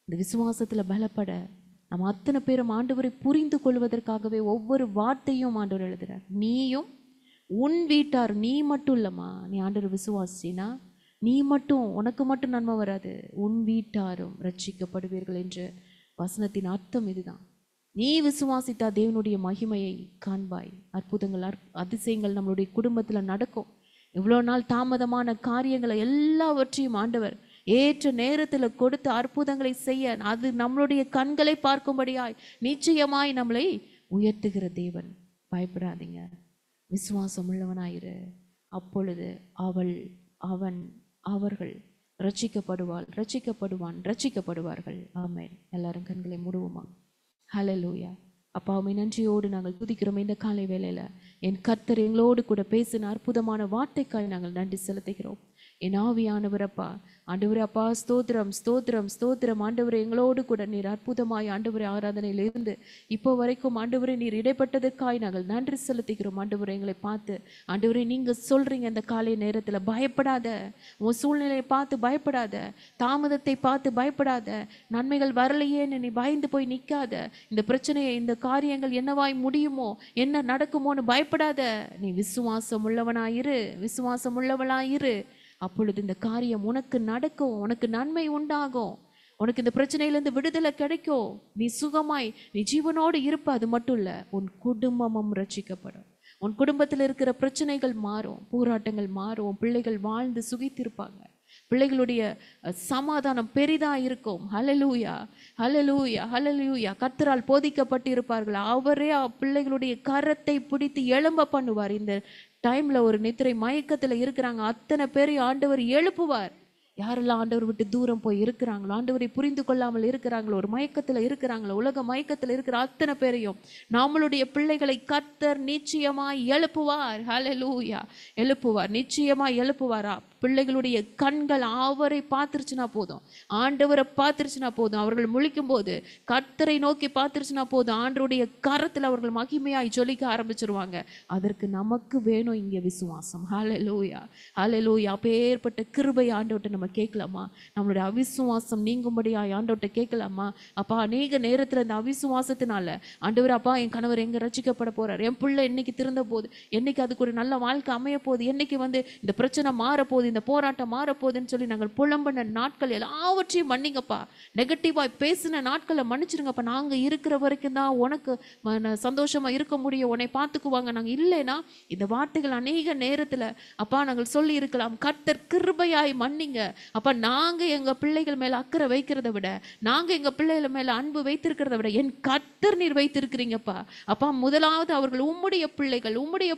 [SPEAKER 1] இந்த விசுவாசத்தில் பலப்பட, நம்ம அத்தனை பேரும் ஆண்டவரை புரிந்து கொள்வதற்காகவே ஒவ்வொரு வார்த்தையும் ஆண்டவர் எழுதுறார். நீயும் உன் வீட்டார், நீ மட்டும் இல்லைம்மா, நீ ஆண்டவர் விசுவாசினா நீ மட்டும், உனக்கு மட்டும் நன்மை வராது, உன் வீட்டாரும் ரட்சிக்கப்படுவீர்கள் என்ற வசனத்தின் அர்த்தம் இதுதான். நீ விசுவாசித்தா தேவனுடைய மகிமையை காண்பாய். அற்புதங்கள் அதிசயங்கள் நம்மளுடைய குடும்பத்தில் நடக்கும். இவ்வளோ நாள் தாமதமான காரியங்களை எல்லாவற்றையும் ஆண்டவர் ஏற்ற நேரத்தில் கொடுத்து அற்புதங்களை செய்ய, அது நம்மளுடைய கண்களை பார்க்கும்படியாய் நிச்சயமாய் நம்மளை உயர்த்துகிற தேவன். பயப்படாதீங்க, விசுவாசம் உள்ளவனாயிரு. அப்பொழுது அவர்கள் ரட்சிக்கப்படுவார்கள். ஆமென். எல்லாரும் கண்களை மூடுவோமா? ஹல்லேலூயா. அப்பாவுமே நன்றியோடு நாங்கள் துதிக்கிறோம். இந்த காலை வேளையில என் கர்த்தர் எங்களோடு கூட பேசின அற்புதமான வார்த்தைக்காய் நாங்கள் நன்றி செலுத்துகிறோம். என் ஆவியானவர் அப்பா, ஆண்டவரே அப்பா, ஸ்தோத்திரம் ஸ்தோத்திரம் ஸ்தோத்திரம். ஆண்டவரே எங்களோடு கூட நீர் அற்புதமாய் ஆண்டவரே ஆராதனையிலிருந்து இப்போ வரைக்கும் ஆண்டவரே நீர் இடைப்பட்டதற்காய் நாங்கள் நன்றி செலுத்துகிறோம். ஆண்டவரே எங்களை பார்த்து ஆண்டவரே நீங்கள் சொல்றீங்க இந்த காலை நேரத்தில், பயப்படாத, உன் சூழ்நிலையை பார்த்து பயப்படாத, தாமதத்தை பார்த்து பயப்படாத, நன்மைகள் வரலையேன்னு நீ பயந்து போய் நிற்காத, இந்த பிரச்சனையை, இந்த காரியங்கள் என்னவாய் முடியுமோ, என்ன நடக்குமோன்னு பயப்படாத, நீ விசுவாசம் உள்ளவளாயிரு. அப்பொழுது இந்த காரியம் உனக்கு நடக்கும், உனக்கு நன்மை உண்டாகும், உனக்கு இந்த பிரச்சனையிலேருந்து விடுதலை கிடைக்கும், நீ சுகமாய் நீ ஜீவனோடு இருப்ப. அது மட்டும் இல்லை, உன் குடும்பமும் ரட்சிக்கப்படும், உன் குடும்பத்தில் இருக்கிற பிரச்சனைகள் மாறும், போராட்டங்கள் மாறும், உன் பிள்ளைகள் வாழ்ந்து சுகித்திருப்பாங்க, பிள்ளைகளுடைய சமாதானம் பெரிதா இருக்கும். ஹல்லேலூயா ஹல்லேலூயா ஹல்லேலூயா. கர்த்தரால் போதிக்கப்பட்டிருப்பார்கள், அவரே பிள்ளைகளுடைய கரத்தை பிடித்து எழும்ப பண்ணுவார். இந்த டைம்ல ஒரு நித்திரை மயக்கத்துல இருக்கிறாங்க அத்தனை பேரையும் ஆண்டவர் எழுப்புவார். யாரெல்லாம் ஆண்டவர் விட்டு தூரம் போய் இருக்கிறாங்களோ, ஆண்டவரை புரிந்து கொள்ளாமல் இருக்கிறாங்களோ, ஒரு மயக்கத்துல இருக்கிறாங்களோ, உலக மயக்கத்துல இருக்கிற அத்தனை பேரையும் நம்மளுடைய பிள்ளைகளை கர்த்தர் நிச்சயமாய் எழுப்புவார். ஹல்லேலூயா. எழுப்புவார், நிச்சயமாய் எழுப்புவாரா. பிள்ளைகளுடைய கண்கள் அவரை பார்த்துருச்சுன்னா போதும், ஆண்டவரை பார்த்துருச்சுன்னா போதும், அவர்கள் முழிக்கும் போது கர்த்தரை நோக்கி பார்த்துருச்சுன்னா போதும், ஆண்டவருடைய கரத்தில் அவர்கள் மகிமையாய் ஜொலிக்க ஆரம்பிச்சிருவாங்க. அதற்கு நமக்கு வேணும் இங்கே விசுவாசம். ஹல்லேலூயா ஹல்லேலூயா. அப்பேற்பட்ட கிருபை ஆண்டவர்கிட்ட நம்ம கேட்கலாமா? நம்மளுடைய அவிசுவாசம் நீங்கும்படியாய் ஆண்டவர்கிட்ட கேட்கலாமா? அப்பா, அநேக நேரத்தில் இந்த அவிசுவாசத்தினால ஆண்டவர், அப்பா என் கணவர் எங்க ரட்சிக்கப்பட போறார், என் பிள்ளை என்னைக்கு திருந்த போகுது, என்னைக்கு அதுக்கு ஒரு நல்ல வாழ்க்கை அமைய போகுது, என்னைக்கு இந்த பிரச்சனை மாறப்போகுது, இந்த போராட்டம் மாறப்போகுதுன்னு சொல்லி நாங்கள் புலம்பின நாட்கள் எல்லாவற்றையும் மன்னிங்கப்பா. நெகட்டிவாய் பேசின நாட்களை மன்னிச்சிருங்கப்பா. நாங்கள் இருக்கிற வரைக்கும் தான் உனக்கு சந்தோஷமா இருக்க முடியும், உன்னை பார்த்துக்குவாங்க. நாங்கள் இல்லைன்னா இந்த வார்த்தைகள் அநேக நேரத்தில் அப்பா நாங்கள் சொல்லி இருக்கலாம். கர்த்தர் கிருபையாய் மன்னிங்க அப்பா. நாங்கள் எங்கள் பிள்ளைகள் மேலே அக்கறை வைக்கிறத விட, நாங்கள் எங்கள் பிள்ளைகள் மேலே அன்பு வைத்திருக்கிறத விட என் கர்த்தர் நீர் வைத்திருக்கிறீங்கப்பா. அப்பா, முதலாவது அவர்கள் உம்முடைய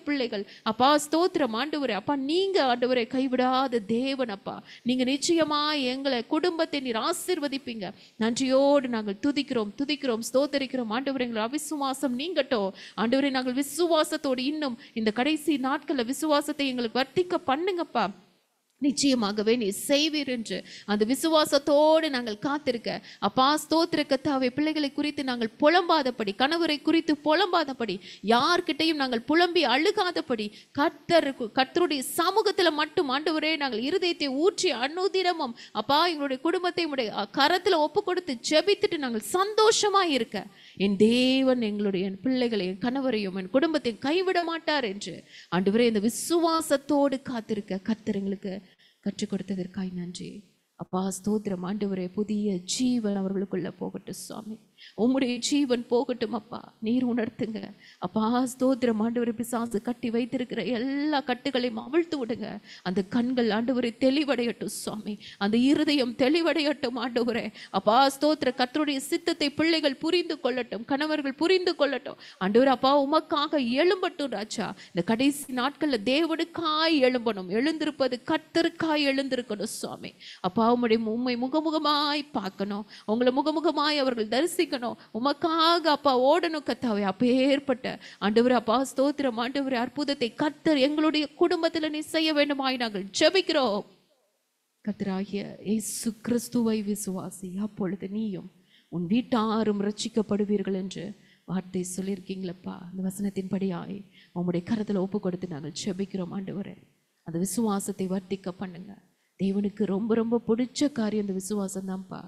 [SPEAKER 1] பிள்ளைகள் அப்பா. ஸ்தோத்திரம் ஆண்டவரே. அப்பா, நீங்க ஆண்டவரை கைவிடாத தேவன் அப்பா. நீங்க நிச்சயமா எங்களை குடும்பத்தை நீர் ஆசீர்வதிப்பீங்க. நன்றியோடு நாங்கள் துதிக்கிறோம் ஸ்தோத்தரிக்கிறோம் ஆண்டவரே. எங்களை அவிசுவாசம் நீங்கட்டும் ஆண்டவரே. நாங்கள் விசுவாசத்தோடு இன்னும் இந்த கடைசி நாட்கள்ல விசுவாசத்தை எங்களுக்கு வர்த்திக்க பண்ணுங்கப்பா. நிச்சயமாகவே நீ செய்வீர் என்று அந்த விசுவாசத்தோடு நாங்கள் காத்திருக்க, அப்பா ஸ்தோத்திர கர்த்தாவே, பிள்ளைகளை குறித்து நாங்கள் புலம்பாதபடி, கணவரை குறித்து புலம்பாதபடி, யார்கிட்டையும் நாங்கள் புலம்பி அழுகாதபடி, கர்த்தருடைய சமூகத்துல மட்டும் ஆண்டவரே நாங்கள் இருதயத்தை ஊற்றி அனுதினமும் அப்பா எங்களுடைய குடும்பத்தை உடைய கரத்துல ஒப்பு கொடுத்து ஜெபித்துட்டு நாங்கள் சந்தோஷமா இருக்க, என் தேவன் எங்களுடைய என் பிள்ளைகளை, என் கணவரையும் என் குடும்பத்தையும் கைவிட மாட்டார் என்று ஆண்டவரே இந்த விசுவாசத்தோடு காத்திருக்க கர்த்தர் எங்களுக்கு கற்றுக் கொடுத்ததற்காய் நன்றி. அப்பா ஸ்தோத்திரம் ஆண்டவரே, புதிய ஜீவன் அவர்களுக்குள்ள போகட்டும் சுவாமி, உம்முடைய ஜீவன் போகட்டும் அப்பா, நீர் உணர்த்துங்க அப்பா ஸ்தோத்திரம் ஆண்டவரே. பிசாசு கட்டி வைத்திருக்கிற எல்லா கட்டுகளையும் அவிழ்த்து விடுங்க. அந்த கண்கள் ஆண்டவரை தெளிவடையட்டும் சுவாமி, அந்த இருதயம் தெளிவடையட்டும் ஆண்டவரே. அப்பா ஸ்தோத்திர கர்த்தருடைய சித்தத்தை பிள்ளைகள் புரிந்து கொள்ளட்டும், கணவர்கள் புரிந்து கொள்ளட்டும் ஆண்டவரே. அப்பா உமக்காக எழும்பட்டும் ராஜா. இந்த கடைசி நாட்கள்ல தேவனுக்காய் எழும்பணும், எழுந்திருப்பது கர்த்தருக்காய் எழுந்திருக்கணும் சுவாமி. அப்பா உம்மை முகமுகமாய் பார்க்கணும், உங்களை முகமுகமாய் அவர்கள் தரிசிக்கணும், உமக்காக அப்பா ஓடணும் கர்த்தாவே. அப்பேற்பட்ட ஆண்டவரே அப்பா ஸ்தோத்திரம் ஆண்டவரே, அற்புதத்தை கர்த்தர் எங்களுடைய குடும்பத்தில் நீ செய்ய வேண்டுமாய் நாங்கள் ஜெபிக்கிறோம். கர்த்தராகிய இயேசு கிறிஸ்துவை விசுவாசி, அப்பொழுது நீயும் உன் வீட்டாரும் ரட்சிக்கப்படுவீர்கள் என்று வார்த்தை சொல்லியிருக்கீங்களப்பா. அந்த வசனத்தின்படியாய் உம்முடைய கரத்தில் ஒப்பு கொடுத்து நாங்கள் ஜெபிக்கிறோம் ஆண்டவரே. அந்த விசுவாசத்தை வர்த்திக்க பண்ணுங்க. தேவனுக்கு ரொம்ப ரொம்ப பிடிச்ச காரியம் இந்த விசுவாசம் தான்ப்பா.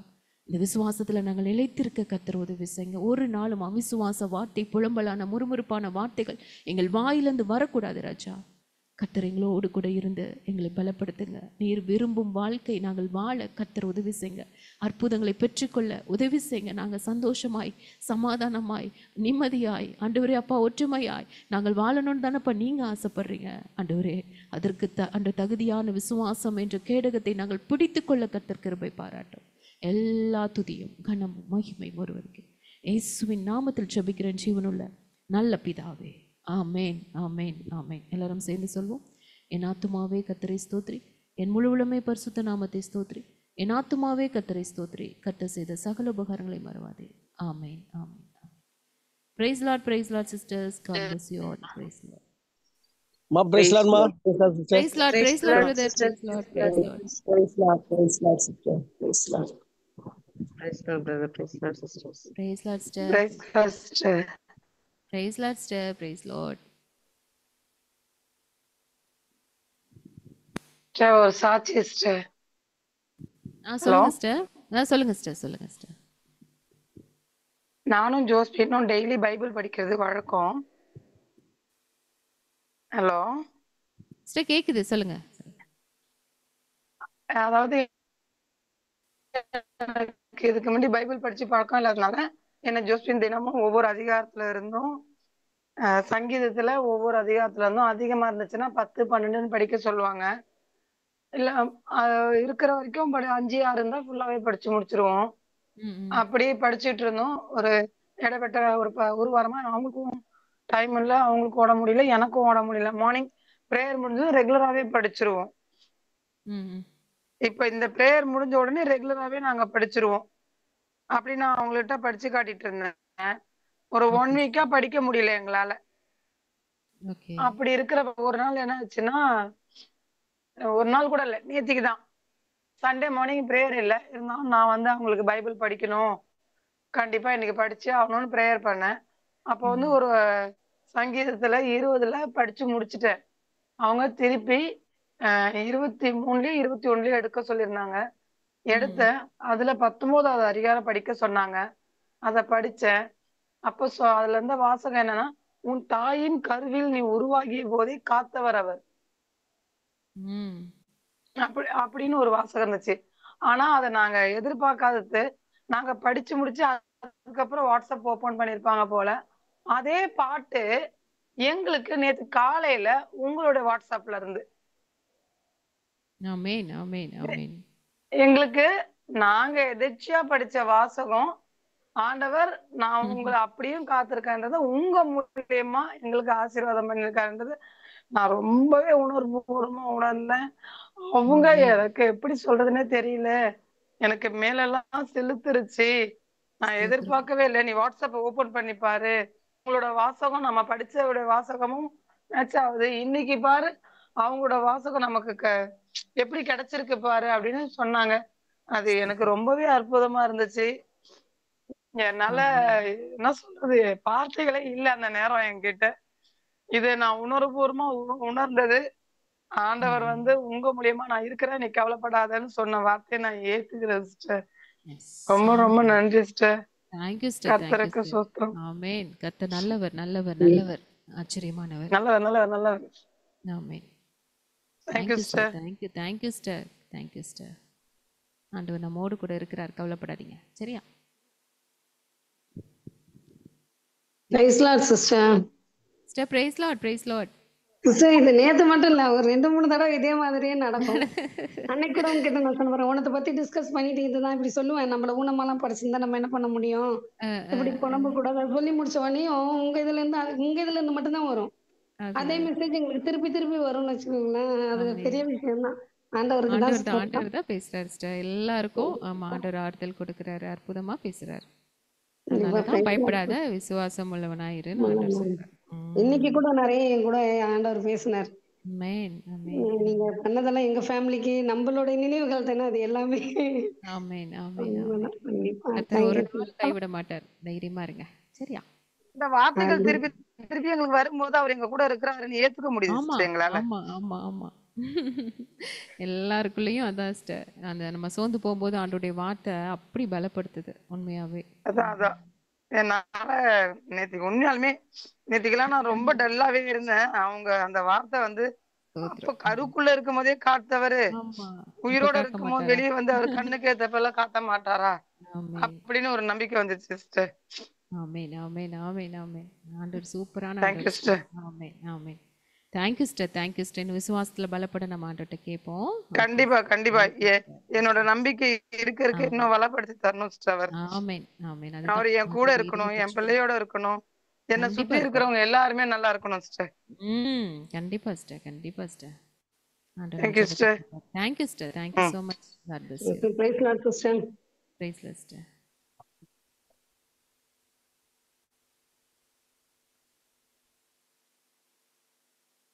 [SPEAKER 1] இந்த விசுவாசத்தில் நாங்கள் நிலைத்திருக்க கர்த்தர் உதவி செய்யுங்க. ஒரு நாளும் அவிசுவாச வார்த்தை, புலம்பலான முறுமுறுப்பான வார்த்தைகள் எங்கள் வாயிலிருந்து வரக்கூடாது ராஜா. கர்த்தர் எங்களோடு கூட இருந்து எங்களை பலப்படுத்துங்க. நீர் விரும்பும் வாழ்க்கை நாங்கள் வாழ கர்த்தர் உதவி செய்யுங்க. அற்புதங்களை பெற்றுக்கொள்ள உதவி செய்யுங்க. நாங்கள் சந்தோஷமாய், சமாதானமாய், நிம்மதியாய் ஆண்டவரே அப்பா ஒற்றுமையாய் நாங்கள் வாழணும்னு தானப்பா நீங்கள் ஆசைப்படுறீங்க ஆண்டவரே. அதற்கு அந்த தகுதியான விசுவாசம் என்ற கேடகத்தை நாங்கள் பிடித்து கொள்ள கர்த்தர் கிருபை பாராட்டும். எல்லா துதியும் கனமும் மகிமையும் ஒருவருக்கு இயேசுவின் நாமத்தில் ஜெபிக்கிறேன் ஜீவனுள்ள நல்ல பிதாவே, ஆமேன் ஆமேன் ஆமேன். எல்லாரும் சேர்ந்து சொல்வோம். என் ஆத்துமாவே கர்த்தரை ஸ்தோத்ரி, என் முழு உளமே பரிசுத்த நாமத்தை ஸ்தோத்ரி, என் ஆத்துமாவே கர்த்தரை ஸ்தோத்ரி, கர்த்தர் செய்த சகல உபகாரங்களை மறவாதே. ஆமேன் ஆமேன். Praise Lord, praise Lord sisters. God bless you all. Praise Lord.
[SPEAKER 3] Ma, praise Lord, ma.
[SPEAKER 1] Praise Lord, praise Lord brother. Praise Lord, praise Lord.
[SPEAKER 3] Praise Lord, praise Lord, sister. Praise Lord.
[SPEAKER 4] Praise Lord, brother. Praise Lord, sisters.
[SPEAKER 1] Praise Lord, sister.
[SPEAKER 4] Praise Lord, sister.
[SPEAKER 1] Praise Lord, sister. Praise Lord.
[SPEAKER 4] ஒரு சாட்சி sister.
[SPEAKER 1] சொல்லுங்க sister. சொல்லுங்க sister, சொல்லுங்க sister.
[SPEAKER 4] நானும் ஜோஸ்பினும் daily Bible படிக்கிறது வழக்கம். Hello
[SPEAKER 1] sister, கேக்குது, சொல்லுங்க.
[SPEAKER 4] அதாவது இதுக்கு முன்னாடி பைபிள் படிச்சு பழக்கம் இல்லாதனால என்ன ஜோஸ்பின் தினமும் ஒவ்வொரு அதிகாரத்துல இருந்தும் சங்கீதத்துல ஒவ்வொரு அதிகாரத்துல இருந்தும் அதிகமா இருந்துச்சுன்னா 10, 12 படிக்க சொல்லுவாங்க. இல்ல இருக்கிற வரைக்கும் 5, 6 இருந்தா ஃபுல்லாவே படிச்சு முடிச்சிருவோம். அப்படியே படிச்சுட்டு இருந்தோம். ஒரு இடைப்பட்ட ஒரு வாரமா அவங்களுக்கும் டைம் இல்லை, அவங்களுக்கும் ஓட முடியல, எனக்கும் ஓட முடியல. மார்னிங் ப்ரேயர் முடிஞ்சதும் ரெகுலராகவே படிச்சிருவோம். இப்ப இந்த ப்ரேயர் முடிஞ்ச உடனே ரெகுலராகவே நாங்க படிச்சிருவோம். அப்படி நான் அவங்கள்ட்ட படிச்சு காட்டிட்டு இருந்தேன். ஒரு 1 வீக்கா படிக்க முடியல எங்களால. அப்படி இருக்கிற ஒரு நாள் என்ன ஆச்சுன்னா, ஒரு நாள் கூட இல்லை, நேத்திக்கு தான் சண்டே மார்னிங் ப்ரேயர் இல்லை, இருந்தாலும் நான் அவங்களுக்கு பைபிள் படிக்கணும், கண்டிப்பா இன்னைக்கு படிச்சே ஆகணும்னு ப்ரேயர் பண்ணேன். அப்போ ஒரு சங்கீதத்துல 20 படிச்சு முடிச்சுட்டேன். அவங்க திருப்பி 23லயும் 21லயும் எடுக்க சொல்லியிருந்தாங்க. எடுத்தேன். அதுல 19வது அதிகாரம் படிக்க சொன்னாங்க. அத படிச்சேன். அப்போ அதுல இருந்த வாசகம் என்னன்னா, உன் தாயின் கருவில் நீ உருவாகிய போதே காத்தவர் அவர், அப்படின்னு ஒரு வாசகம் இருந்துச்சு. ஆனா அதை நாங்க எதிர்பார்க்காதது. நாங்க படிச்சு முடிச்சு அதுக்கப்புறம் வாட்ஸ்அப் ஓபன் பண்ணிருப்பாங்க போல. அதே பாட்டு எங்களுக்கு நேத்து காலையில உங்களுடைய வாட்ஸ்அப்ல இருந்து எங்களுக்கு நாங்க எதிர்ச்சியா படிச்ச வாசகம், ஆண்டவர் நான் உங்களை அப்படியும் காத்திருக்கேன்றது உங்க மூலியமா எங்களுக்கு ஆசீர்வாதம் பண்ணிருக்காருன்றது நான் ரொம்பவே உணர்வுபூர்வமா உணர்ந்தேன். அவங்க எனக்கு எப்படி சொல்றதுன்னே தெரியல, எனக்கு மேலெல்லாம் செலுத்துருச்சு. நான் எதிர்பார்க்கவே இல்லை. நீ வாட்ஸ்அப் ஓபன் பண்ணி பாரு, உங்களோட வாசகம் நம்ம படிச்ச வாசகமும் மேட்ச் ஆகுது. இன்னைக்கு பாரு அவங்களோட வாசகம் நமக்கு எப்படி கிடைச்சிருக்கு பாரு அப்படின்னு சொன்னாங்க. அது எனக்கு ரொம்பவே அற்புதமா இருந்துச்சு. என்னால என்ன சொல்றது, வார்த்தைகளே இல்ல அந்த நேரம் என்கிட்ட. இது நான் உணர்வுபூர்வமா உணர்ந்தது. ஆண்டவர் வந்து உங்க மூலியமா நான் இருக்கிறேன், நீ கவலைப்படாதன்னு சொன்ன வார்த்தையை நான் ஏத்துக்கிறேன் சிஸ்டர். ரொம்ப ரொம்ப நன்றி சிஸ்டர்.
[SPEAKER 1] தேங்க்யூ சிஸ்டர், தேங்க்யூ
[SPEAKER 4] கர்த்தருக்கு
[SPEAKER 1] சிஸ்டர்.
[SPEAKER 4] சோத்திரம்.
[SPEAKER 1] ஆமென். கர்த்தர் நல்லவர், நல்லவர், நல்லவர், ஆச்சரியமானவர்.
[SPEAKER 4] நல்லவர் நல்லவர் நல்லவர்.
[SPEAKER 1] ஆமென்.
[SPEAKER 4] Thank you
[SPEAKER 1] thank you
[SPEAKER 4] sister.
[SPEAKER 1] Sister, thank you, thank you sister, thank you sister. ஆண்டவர் நம்மோடு கூட இருக்கிறார், கவலைப்படாதீங்க. சரியா?
[SPEAKER 5] Praise Lord sister.
[SPEAKER 1] Sister praise Lord, praise Lord.
[SPEAKER 5] Sister இது நேத்து மட்டும் இல்ல, ஒரு 2-3 தடவை இதே மாதிரியே நடக்கும். அன்னைக்கு கூட உங்ககிட்ட நான் சொன்ன பாரு, உனத்தை பத்தி டிஸ்கஸ் பண்ணிட்டு இதுதான் இப்படி சொல்லுவேன். நம்மள ஊனமாலாம் படிச்சிருந்தா நம்ம என்ன பண்ண முடியும், இப்படி புலம்ப கூடாது சொல்லி முடிச்ச உடனேயும் உங்க இதுல இருந்து மட்டும்தான் வரும். அதே மெசேஜ் எங்களுக்கு திருப்பி திருப்பி வரும்னு வச்சுக்கோங்களேன். அது பெரிய விஷயம் தான். ஆண்டவருக்கு தான் சிஸ்டர்.
[SPEAKER 1] ஆண்டவர் தான் பேசுறாரு சிஸ்டர். எல்லாருக்கும் ஆண்டவர் ஆறுதல் கொடுக்கிறாரு, அற்புதமா பேசுறாரு. அதனாலதான் பயப்படாத, விசுவாசம் உள்ளவனாயிரு.
[SPEAKER 5] இன்னைக்கு கூட நிறைய என் கூட ஆண்டவர் பேசினார்.
[SPEAKER 1] ஆமென், ஆமென்.
[SPEAKER 5] நீங்க பண்ணதெல்லாம் எங்க ஃபேமிலிக்கு நம்மளோட நினைவுகள் தானே அது எல்லாமே.
[SPEAKER 1] ஆமென், ஆமென், ஆமென்.
[SPEAKER 5] கண்டிப்பா.
[SPEAKER 1] கர்த்தர் ஒரு நாள் கைவிட மாட்டார். தைரியமா இருங்க. சரியா?
[SPEAKER 4] இந்த வார்த்தைகள் திருப்பி திருப்பி எங்களுக்கு வரும்போது அவர் எங்க கூட இருக்கிறாருன்னு ஏத்துக்க முடியுது
[SPEAKER 1] ஆமா,
[SPEAKER 4] சிஸ்டர் எங்களால.
[SPEAKER 1] ஆமா, ஆமா, ஆமா. எல்லாருக்குள்ளயும் அதான் சிஸ்டர். அந்த நம்ம சோர்ந்து போகும்போது ஆண்டோடைய வார்த்தை அப்படி பலப்படுத்துது உண்மையாவே.
[SPEAKER 4] அதான் என்னால உண்மையாலுமே நேத்திக்கெல்லாம் நான் ரொம்ப டல்லாவே இருந்தேன். அவங்க அந்த வார்த்தை வந்து அப்ப கருக்குள்ள இருக்கும் போதே காத்தவரு உயிரோட இருக்கும் போது வெளியே வந்து அவர் கண்ணுக்கு ஏத்தப்பெல்லாம் காட்ட மாட்டாரா அப்படின்னு ஒரு நம்பிக்கை வந்துச்சு சிஸ்டர்.
[SPEAKER 1] ஆமென், ஆமென், ஆமென், ஆமென். ஆண்டவர் சூப்பரான
[SPEAKER 4] தேங்க்யூ சிஸ்டர்.
[SPEAKER 1] ஆமென், ஆமென். Thank you sister, thank you sister. விசுவாசத்துல பலப்பட நம்ம ஆண்டவர்ட்ட கேட்போம்.
[SPEAKER 4] கண்டிப்பா கண்டிப்பா என்னோட நம்பிக்கை இருக்க இன்னும் வளப்படுத்தி தரணும் சிஸ்டர்.
[SPEAKER 1] ஆமென், ஆமென்.
[SPEAKER 4] அவர் என் கூட இருக்கணும், என் பிள்ளையோட இருக்கணும், என்ன சுத்தி இருக்கிறவங்க எல்லாருமே நல்லா இருக்கணும் சிஸ்டர்.
[SPEAKER 1] கண்டிப்பா சிஸ்டர், கண்டிப்பா sister.
[SPEAKER 4] Thank you sister.
[SPEAKER 1] Thank you sister, thank you so much. God bless you.
[SPEAKER 5] Praise Lord sister.
[SPEAKER 1] Praise the Lord sister.